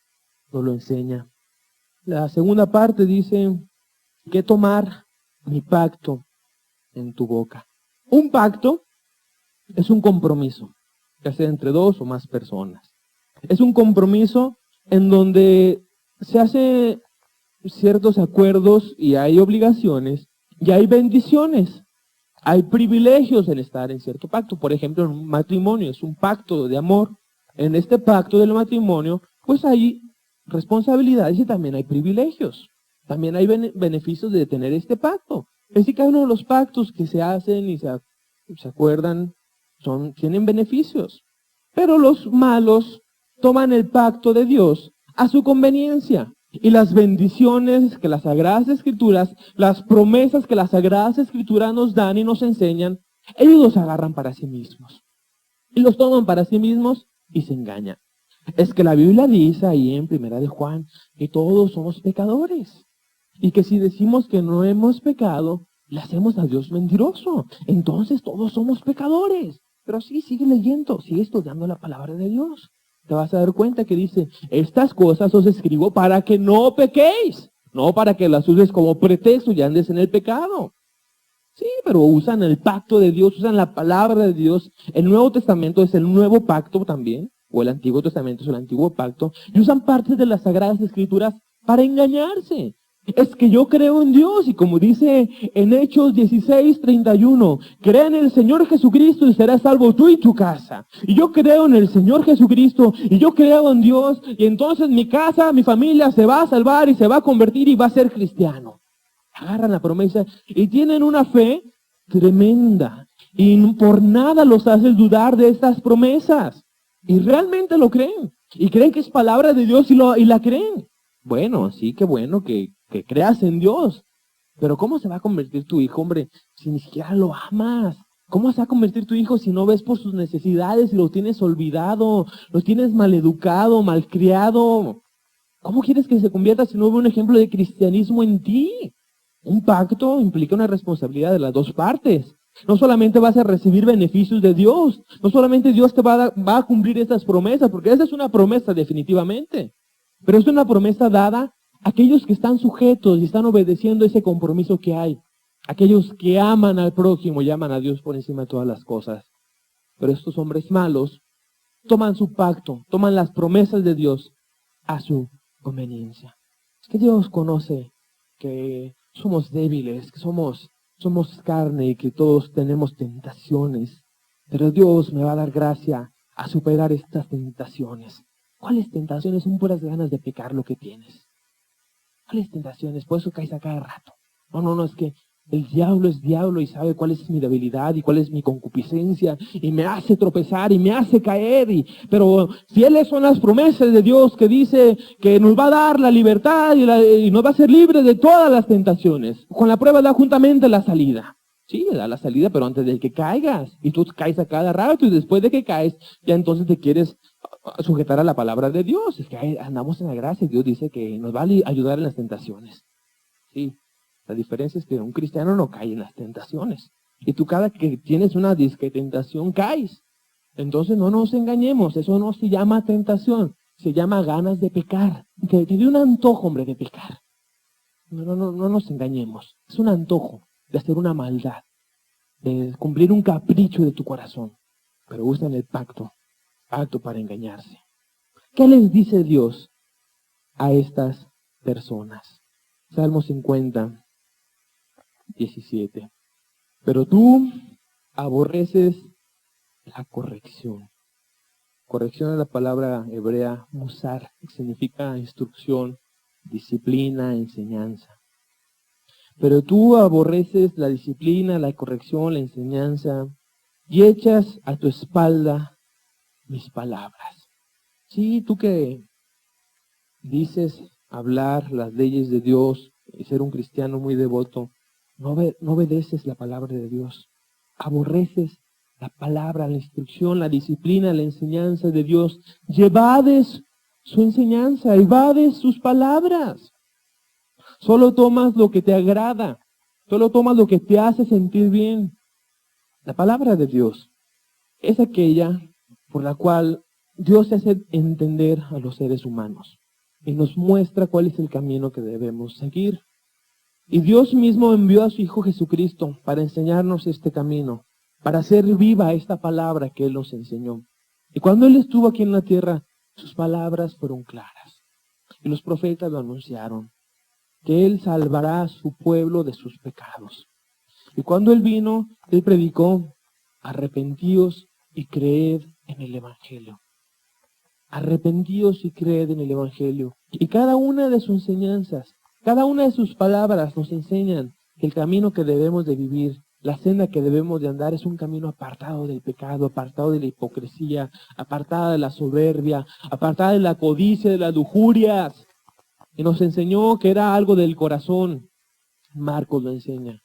nos lo enseña. La segunda parte dice, que tomar mi pacto en tu boca. Un pacto es un compromiso, ya sea entre dos o más personas. Es un compromiso en donde se hace ciertos acuerdos y hay obligaciones y hay bendiciones. Hay privilegios en estar en cierto pacto. Por ejemplo, en un matrimonio es un pacto de amor. En este pacto del matrimonio, pues hay responsabilidades y también hay privilegios. También hay beneficios de tener este pacto. Es decir, cada uno de los pactos que se hacen y se acuerdan tienen beneficios. Pero los malos toman el pacto de Dios a su conveniencia. Y las bendiciones que las Sagradas Escrituras, las promesas que las Sagradas Escrituras nos dan y nos enseñan, ellos los agarran para sí mismos. Y los toman para sí mismos y se engañan. Es que la Biblia dice ahí en 1 de Juan que todos somos pecadores. Y que si decimos que no hemos pecado, le hacemos a Dios mentiroso. Entonces todos somos pecadores. Pero sí, sigue leyendo, sigue estudiando la palabra de Dios. Te vas a dar cuenta que dice, estas cosas os escribo para que no pequéis, no para que las uses como pretexto y andes en el pecado. Sí, pero usan el pacto de Dios, usan la palabra de Dios. El Nuevo Testamento es el nuevo pacto también, o el Antiguo Testamento es el antiguo pacto, y usan partes de las Sagradas Escrituras para engañarse. Es que yo creo en Dios, y como dice en Hechos 16:31, crea en el Señor Jesucristo y serás salvo tú y tu casa. Y yo creo en el Señor Jesucristo, y yo creo en Dios, y entonces mi casa, mi familia se va a salvar y se va a convertir y va a ser cristiano. Agarran la promesa y tienen una fe tremenda, y por nada los haces dudar de estas promesas. Y realmente lo creen, y creen que es palabra de Dios y la creen. Bueno, sí, qué bueno que creas en Dios. Pero ¿cómo se va a convertir tu hijo, hombre, si ni siquiera lo amas? ¿Cómo se va a convertir tu hijo si no ves por sus necesidades y lo tienes olvidado, lo tienes maleducado, malcriado? ¿Cómo quieres que se convierta si no ve un ejemplo de cristianismo en ti? Un pacto implica una responsabilidad de las dos partes. No solamente vas a recibir beneficios de Dios, no solamente Dios te va a cumplir estas promesas, porque esa es una promesa definitivamente, pero es una promesa dada a aquellos que están sujetos y están obedeciendo ese compromiso que hay. Aquellos que aman al prójimo y aman a Dios por encima de todas las cosas. Pero estos hombres malos toman su pacto, toman las promesas de Dios a su conveniencia. Es que Dios conoce que somos débiles, que somos carne y que todos tenemos tentaciones. Pero Dios me va a dar gracia a superar estas tentaciones. ¿Cuáles tentaciones? Son puras ganas de pecar lo que tienes. ¿Cuáles tentaciones? Por eso caes a cada rato. No, es que el diablo es diablo y sabe cuál es mi debilidad y cuál es mi concupiscencia y me hace tropezar y me hace caer. Pero fieles son las promesas de Dios que dice que nos va a dar la libertad y nos va a hacer libres de todas las tentaciones. Con la prueba da juntamente la salida. Sí, da la salida, pero antes de que caigas. Y tú caes a cada rato y después de que caes, ya entonces te quieres sujetar a la palabra de Dios. Es que andamos en la gracia y Dios dice que nos va a ayudar en las tentaciones. Sí. La diferencia es que un cristiano no cae en las tentaciones. Y tú cada que tienes una disque tentación caes. Entonces no nos engañemos, eso no se llama tentación, se llama ganas de pecar. Te dio un antojo, hombre, de pecar. No nos engañemos. Es un antojo de hacer una maldad, de cumplir un capricho de tu corazón. Pero usan el pacto para engañarse. ¿Qué les dice Dios a estas personas? Salmo 50. 17. Pero tú aborreces la corrección. Corrección es la palabra hebrea musar, que significa instrucción, disciplina, enseñanza. Pero tú aborreces la disciplina, la corrección, la enseñanza, y echas a tu espalda mis palabras. Sí, tú que dices hablar las leyes de Dios y ser un cristiano muy devoto, no obedeces la palabra de Dios. Aborreces la palabra, la instrucción, la disciplina, la enseñanza de Dios. Evades su enseñanza, evades sus palabras. Solo tomas lo que te agrada. Solo tomas lo que te hace sentir bien. La palabra de Dios es aquella por la cual Dios se hace entender a los seres humanos y nos muestra cuál es el camino que debemos seguir. Y Dios mismo envió a su Hijo Jesucristo para enseñarnos este camino, para hacer viva esta palabra que Él nos enseñó. Y cuando Él estuvo aquí en la tierra, sus palabras fueron claras. Y los profetas lo anunciaron, que Él salvará a su pueblo de sus pecados. Y cuando Él vino, Él predicó, arrepentíos y creed en el Evangelio. Arrepentíos y creed en el Evangelio. Y cada una de sus enseñanzas, cada una de sus palabras nos enseñan que el camino que debemos de vivir, la senda que debemos de andar es un camino apartado del pecado, apartado de la hipocresía, apartado de la soberbia, apartado de la codicia, de las lujurias. Y nos enseñó que era algo del corazón. Marcos lo enseña.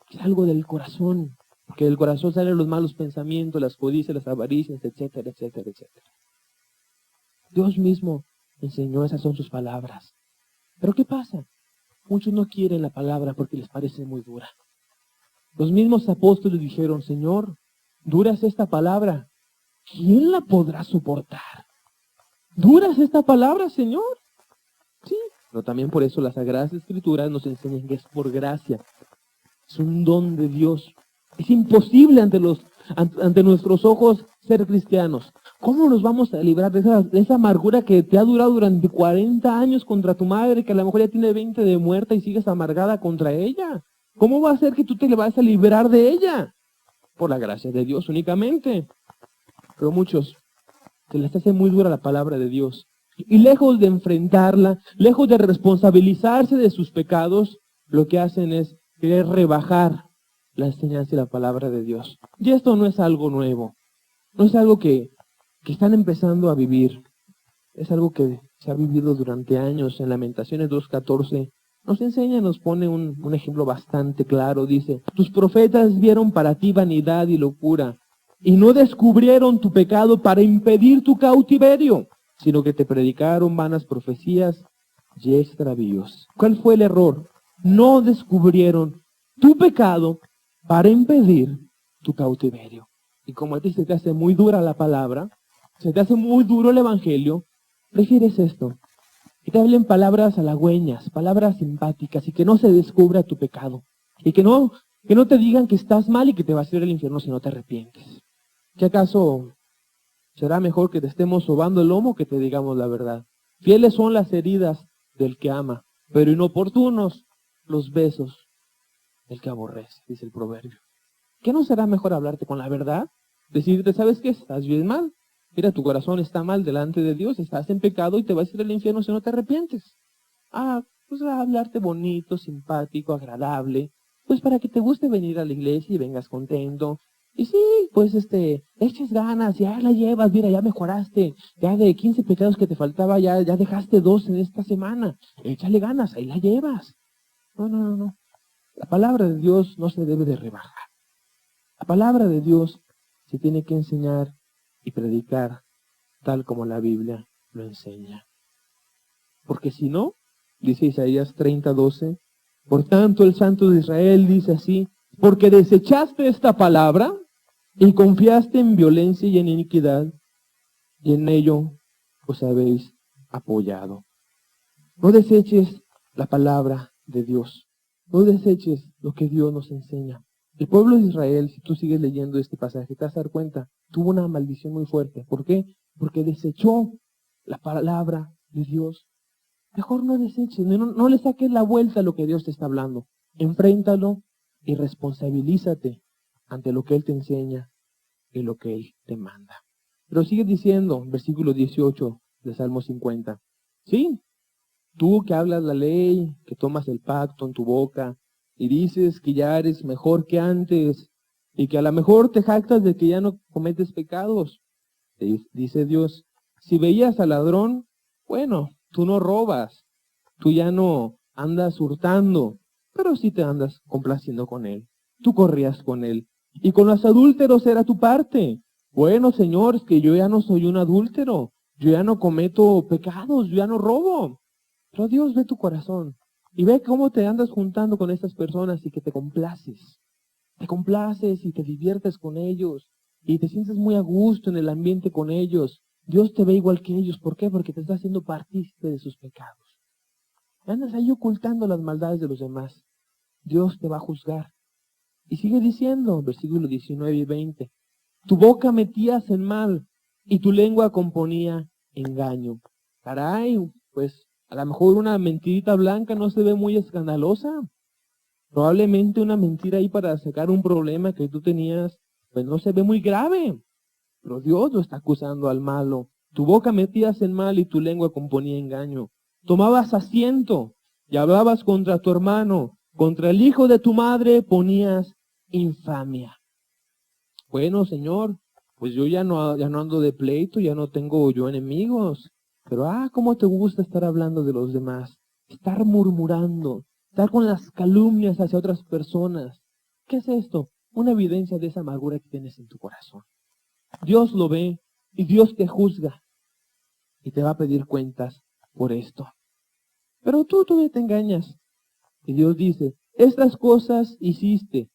Es algo del corazón, porque del corazón salen los malos pensamientos, las codicias, las avaricias, etcétera, etcétera, etcétera. Dios mismo enseñó, esas son sus palabras. Pero ¿qué pasa? Muchos no quieren la palabra porque les parece muy dura. Los mismos apóstoles dijeron, Señor, dura es esta palabra, ¿quién la podrá soportar? ¿Dura es esta palabra, Señor? Sí, pero también por eso las Sagradas Escrituras nos enseñan que es por gracia. Es un don de Dios. Es imposible ante nuestros ojos ser cristianos. ¿Cómo nos vamos a librar de esa amargura que te ha durado durante 40 años contra tu madre, que a lo mejor ya tiene 20 de muerta y sigues amargada contra ella? ¿Cómo va a ser que tú te le vas a librar de ella? Por la gracia de Dios únicamente. Pero muchos se les hace muy dura la palabra de Dios. Y lejos de enfrentarla, lejos de responsabilizarse de sus pecados, lo que hacen es querer rebajar la enseñanza y la palabra de Dios. Y esto no es algo nuevo. No es algo que están empezando a vivir. Es algo que se ha vivido durante años. En Lamentaciones 2:14 Nos enseña, nos pone un ejemplo bastante claro. Dice, tus profetas vieron para ti vanidad y locura, y no descubrieron tu pecado para impedir tu cautiverio, sino que te predicaron vanas profecías y extravíos. ¿Cuál fue el error? No descubrieron tu pecado para impedir tu cautiverio. Y como a ti se te hace muy dura la palabra, se te hace muy duro el evangelio, prefieres esto. Que te hablen palabras halagüeñas, palabras simpáticas, y que no se descubra tu pecado. Y que no te digan que estás mal y que te vas a ir al infierno si no te arrepientes. ¿Qué acaso será mejor que te estemos sobando el lomo que te digamos la verdad? Fieles son las heridas del que ama, pero inoportunos los besos del que aborrece, dice el proverbio. ¿Qué no será mejor hablarte con la verdad? Decirte, ¿sabes qué? Estás bien mal. Mira, tu corazón está mal delante de Dios, estás en pecado y te vas a ir al infierno si no te arrepientes. Pues a hablarte bonito, simpático, agradable, pues para que te guste venir a la iglesia y vengas contento. Y sí, pues eches ganas, ya la llevas, mira, ya mejoraste, ya de 15 pecados que te faltaba, ya dejaste 2 en esta semana. Échale ganas, ahí la llevas. No. La palabra de Dios no se debe de rebajar. La palabra de Dios se tiene que enseñar y predicar tal como la Biblia lo enseña. Porque si no, dice Isaías 30:12, por tanto el Santo de Israel dice así, porque desechaste esta palabra y confiaste en violencia y en iniquidad, y en ello os habéis apoyado. No deseches la palabra de Dios. No deseches lo que Dios nos enseña. El pueblo de Israel, si tú sigues leyendo este pasaje, te vas a dar cuenta, tuvo una maldición muy fuerte. ¿Por qué? Porque desechó la palabra de Dios. Mejor no deseches, no le saques la vuelta a lo que Dios te está hablando. Enfréntalo y responsabilízate ante lo que Él te enseña y lo que Él te manda. Pero sigue diciendo, versículo 18 de Salmo 50. Sí, tú que hablas la ley, que tomas el pacto en tu boca, y dices que ya eres mejor que antes, y que a lo mejor te jactas de que ya no cometes pecados. Dice Dios, si veías al ladrón, bueno, tú no robas, tú ya no andas hurtando, pero sí te andas complaciendo con él. Tú corrías con él. Y con los adúlteros era tu parte. Bueno, Señor, es que yo ya no soy un adúltero, yo ya no cometo pecados, yo ya no robo. Pero Dios ve tu corazón y ve cómo te andas juntando con estas personas y que te complaces. Te complaces y te diviertes con ellos y te sientes muy a gusto en el ambiente con ellos. Dios te ve igual que ellos. ¿Por qué? Porque te está haciendo partícipe de sus pecados. Andas ahí ocultando las maldades de los demás. Dios te va a juzgar. Y sigue diciendo, versículos 19 y 20. Tu boca metías en mal y tu lengua componía engaño. Caray, pues a lo mejor una mentirita blanca no se ve muy escandalosa. Probablemente una mentira ahí para sacar un problema que tú tenías, pues no se ve muy grave. Pero Dios lo está acusando al malo. Tu boca metías en mal y tu lengua componía engaño. Tomabas asiento y hablabas contra tu hermano, contra el hijo de tu madre ponías infamia. Bueno, Señor, pues yo ya no ando de pleito, ya no tengo yo enemigos. Pero cómo te gusta estar hablando de los demás, estar murmurando, estar con las calumnias hacia otras personas. ¿Qué es esto? Una evidencia de esa amargura que tienes en tu corazón. Dios lo ve y Dios te juzga y te va a pedir cuentas por esto. Pero tú te engañas. Y Dios dice, estas cosas hiciste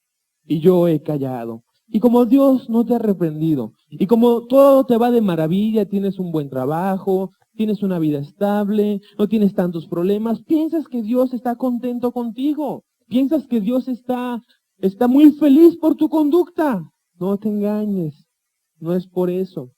y yo he callado. Y como Dios no te ha reprendido, y como todo te va de maravilla, tienes un buen trabajo, tienes una vida estable, no tienes tantos problemas, piensas que Dios está contento contigo, piensas que Dios está muy feliz por tu conducta. No te engañes, no es por eso.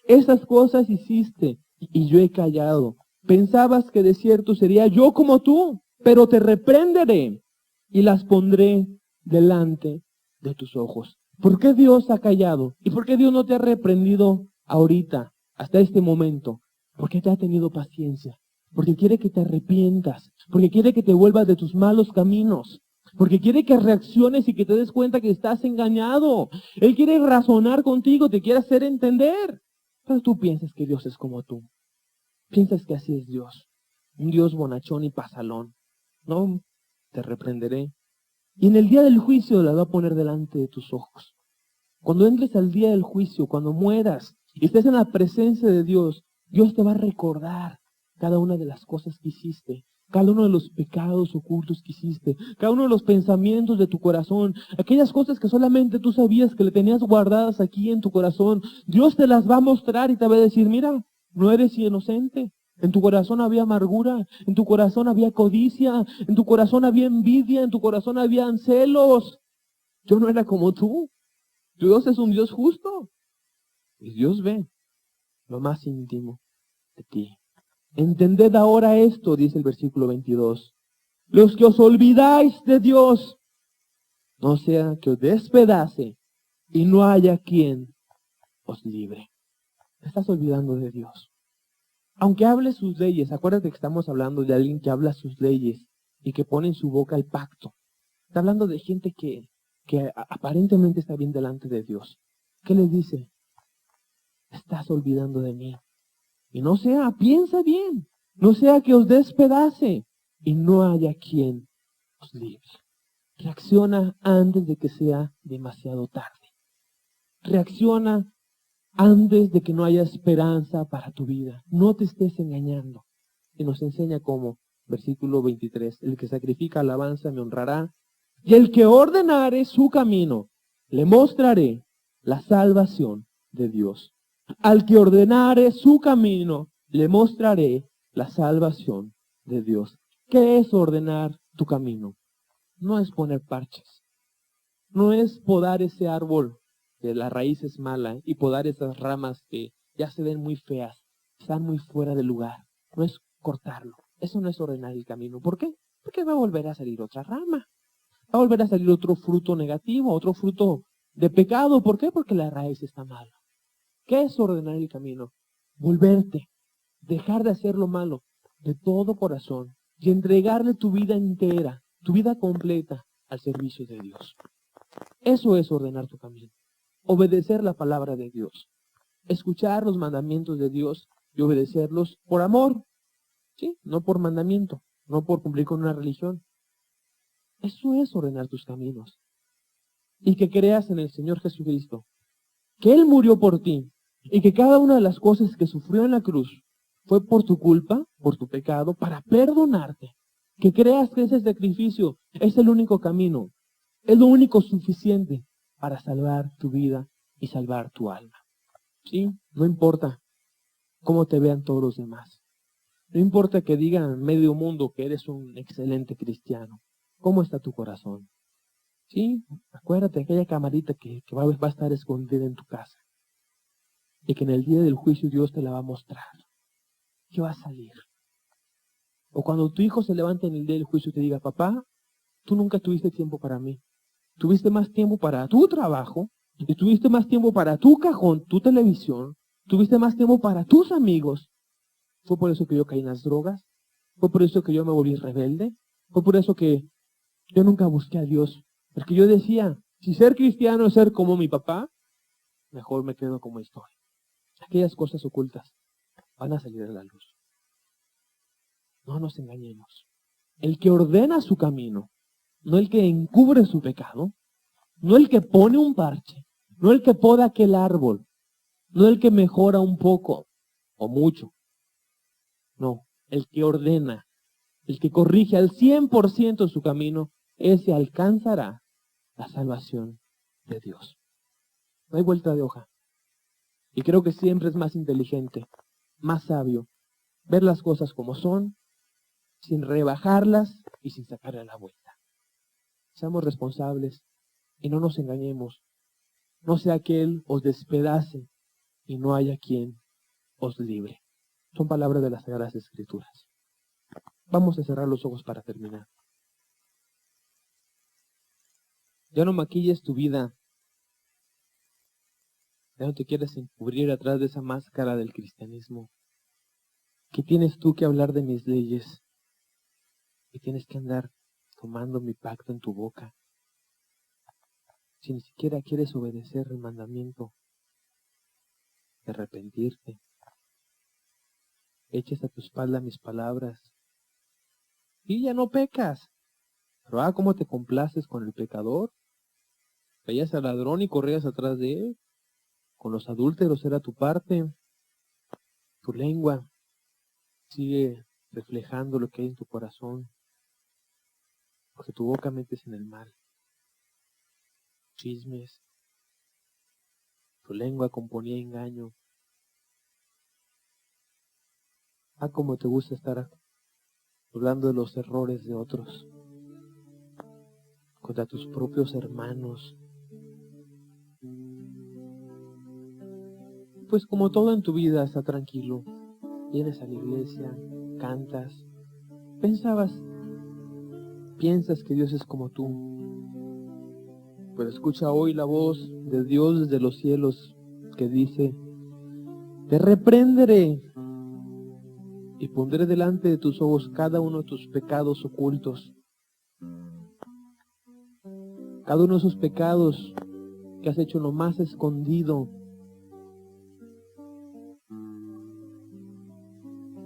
Esas cosas hiciste y yo he callado. Pensabas que de cierto sería yo como tú, pero te reprenderé y las pondré delante de tus ojos. ¿Por qué Dios ha callado? ¿Y por qué Dios no te ha reprendido ahorita, hasta este momento? Porque te ha tenido paciencia. Porque quiere que te arrepientas. Porque quiere que te vuelvas de tus malos caminos. Porque quiere que reacciones y que te des cuenta que estás engañado. Él quiere razonar contigo, te quiere hacer entender. Pero tú piensas que Dios es como tú. Piensas que así es Dios. Un Dios bonachón y pasalón. No, te reprenderé. Y en el día del juicio la va a poner delante de tus ojos. Cuando entres al día del juicio, cuando mueras y estés en la presencia de Dios, Dios te va a recordar cada una de las cosas que hiciste, cada uno de los pecados ocultos que hiciste, cada uno de los pensamientos de tu corazón, aquellas cosas que solamente tú sabías que le tenías guardadas aquí en tu corazón. Dios te las va a mostrar y te va a decir, mira, no eres inocente. En tu corazón había amargura, en tu corazón había codicia, en tu corazón había envidia, en tu corazón había celos. Yo no era como tú. Dios es un Dios justo. Y Dios ve lo más íntimo de ti. Entended ahora esto, dice el versículo 22. Los que os olvidáis de Dios, no sea que os despedace y no haya quien os libre. Te estás olvidando de Dios. Aunque hable sus leyes, acuérdate que estamos hablando de alguien que habla sus leyes y que pone en su boca el pacto. Está hablando de gente que aparentemente está bien delante de Dios. ¿Qué les dice? Estás olvidando de mí. Y no sea, piensa bien, no sea que os despedace y no haya quien os libre. Reacciona antes de que sea demasiado tarde. Reacciona antes de que no haya esperanza para tu vida. No te estés engañando. Y nos enseña cómo, versículo 23, el que sacrifica alabanza me honrará, y el que ordenare su camino, le mostraré la salvación de Dios. Al que ordenare su camino, le mostraré la salvación de Dios. ¿Qué es ordenar tu camino? No es poner parches. No es podar ese árbol que la raíz es mala y podar esas ramas que ya se ven muy feas, están muy fuera de lugar. No es cortarlo. Eso no es ordenar el camino. ¿Por qué? Porque va a volver a salir otra rama. Va a volver a salir otro fruto negativo, otro fruto de pecado. ¿Por qué? Porque la raíz está mala. ¿Qué es ordenar el camino? Volverte, dejar de hacer lo malo de todo corazón y entregarle tu vida entera, tu vida completa al servicio de Dios. Eso es ordenar tu camino. Obedecer la palabra de Dios. Escuchar los mandamientos de Dios y obedecerlos por amor. ¿Sí? No por mandamiento, no por cumplir con una religión. Eso es ordenar tus caminos. Y que creas en el Señor Jesucristo, que Él murió por ti y que cada una de las cosas que sufrió en la cruz fue por tu culpa, por tu pecado, para perdonarte. Que creas que ese sacrificio es el único camino, es lo único suficiente para salvar tu vida y salvar tu alma. ¿Sí? No importa cómo te vean todos los demás. No importa que digan medio mundo que eres un excelente cristiano. ¿Cómo está tu corazón? ¿Sí? Acuérdate de aquella camarita que va a estar escondida en tu casa. Y que en el día del juicio Dios te la va a mostrar. ¿Qué va a salir? O cuando tu hijo se levante en el día del juicio y te diga, papá, tú nunca tuviste tiempo para mí. Tuviste más tiempo para tu trabajo, y tuviste más tiempo para tu cajón, tu televisión, tuviste más tiempo para tus amigos. Fue por eso que yo caí en las drogas, fue por eso que yo me volví rebelde, fue por eso que yo nunca busqué a Dios. Porque yo decía, si ser cristiano es ser como mi papá, mejor me quedo como estoy. Aquellas cosas ocultas van a salir a la luz. No nos engañemos. El que ordena su camino, no el que encubre su pecado, no el que pone un parche, no el que poda aquel árbol, no el que mejora un poco o mucho. No, el que ordena, el que corrige al 100% su camino, ese alcanzará la salvación de Dios. No hay vuelta de hoja. Y creo que siempre es más inteligente, más sabio, ver las cosas como son, sin rebajarlas y sin sacarle la vuelta. Seamos responsables y no nos engañemos. No sea que Él os despedace y no haya quien os libre. Son palabras de las Sagradas Escrituras. Vamos a cerrar los ojos para terminar. Ya no maquilles tu vida. Ya no te quieres encubrir atrás de esa máscara del cristianismo. ¿Qué tienes tú que hablar de mis leyes? ¿Y tienes que andar tomando mi pacto en tu boca? Si ni siquiera quieres obedecer el mandamiento de arrepentirte, eches a tu espalda mis palabras y ya no pecas. Pero cómo te complaces con el pecador. Veías al ladrón y corrías atrás de él. Con los adúlteros era tu parte. Tu lengua sigue reflejando lo que hay en tu corazón, porque tu boca metes en el mal. Chismes. Tu lengua componía engaño. Cómo te gusta estar hablando de los errores de otros, contra tus propios hermanos. Pues como todo en tu vida está tranquilo, vienes a la iglesia, cantas, piensas que Dios es como tú, pero escucha hoy la voz de Dios desde los cielos que dice: te reprenderé y pondré delante de tus ojos cada uno de tus pecados ocultos, cada uno de esos pecados que has hecho en lo más escondido.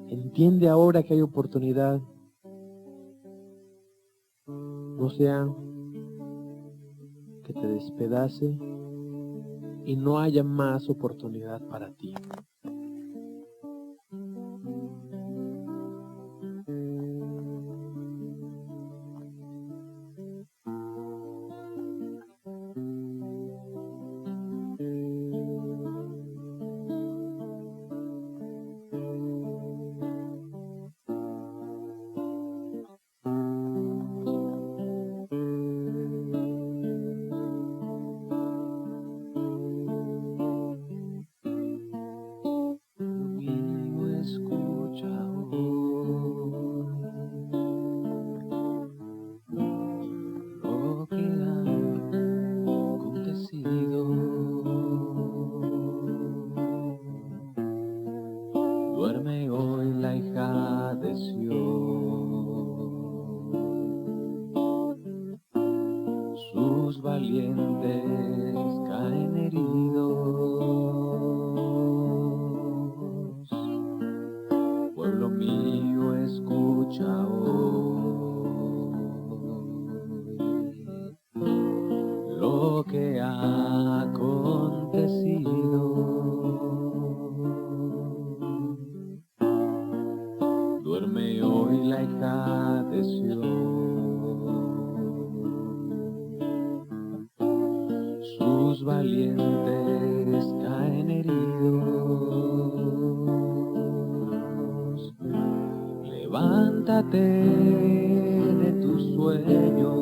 Entiende ahora que hay oportunidad. No sea que te despedace y no haya más oportunidad para ti. Duerme hoy la hija de Sión, sus valientes caen heridos. Pueblo mío, escucha hoy lo que ha acontecido. Duerme hoy la hija de Sión, sus valientes caen heridos. Levántate de tu sueño,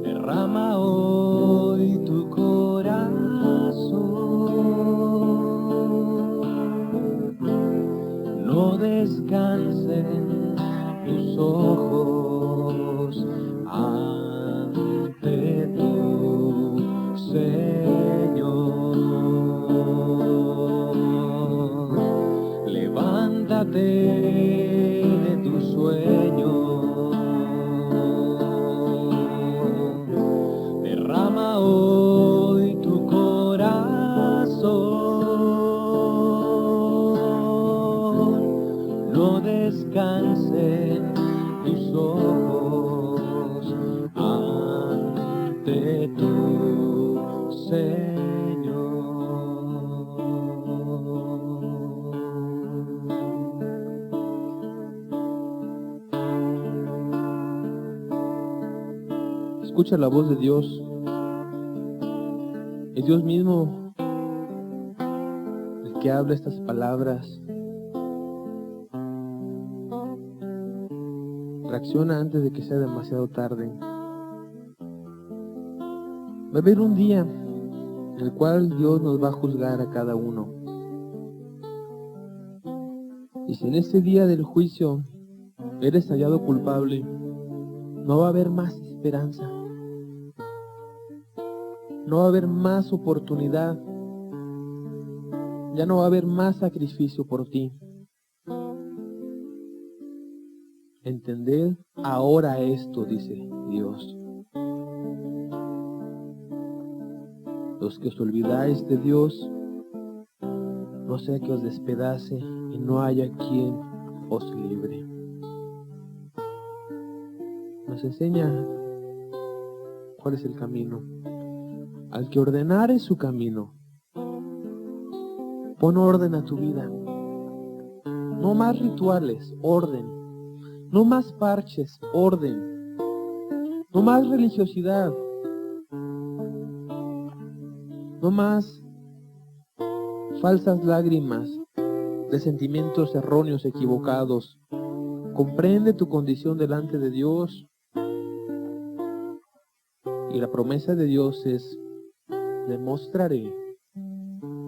derrama hoy tu corazón. No descansen tus ojos ante tu Señor. Levántate de tu sueño, derrama hoy tu corazón. No descansen tus ojos ante tu Señor. Escucha la voz de Dios. Es Dios mismo el que habla estas palabras. Reacciona antes de que sea demasiado tarde. Va a haber un día en el cual Dios nos va a juzgar a cada uno. Y si en ese día del juicio eres hallado culpable, no va a haber más esperanza. No va a haber más oportunidad. Ya no va a haber más sacrificio por ti. Entended ahora esto, dice Dios. Los que os olvidáis de Dios, no sea que os despedace y no haya quien os libre. Nos enseña cuál es el camino. Al que ordenare su camino, pon orden a tu vida. No más rituales, orden. No más parches, orden. No más religiosidad. No más falsas lágrimas de sentimientos erróneos, equivocados. Comprende tu condición delante de Dios. Y la promesa de Dios es: demostraré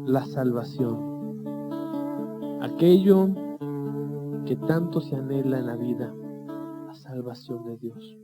la salvación. Aquello que tanto se anhela en la vida, la salvación de Dios.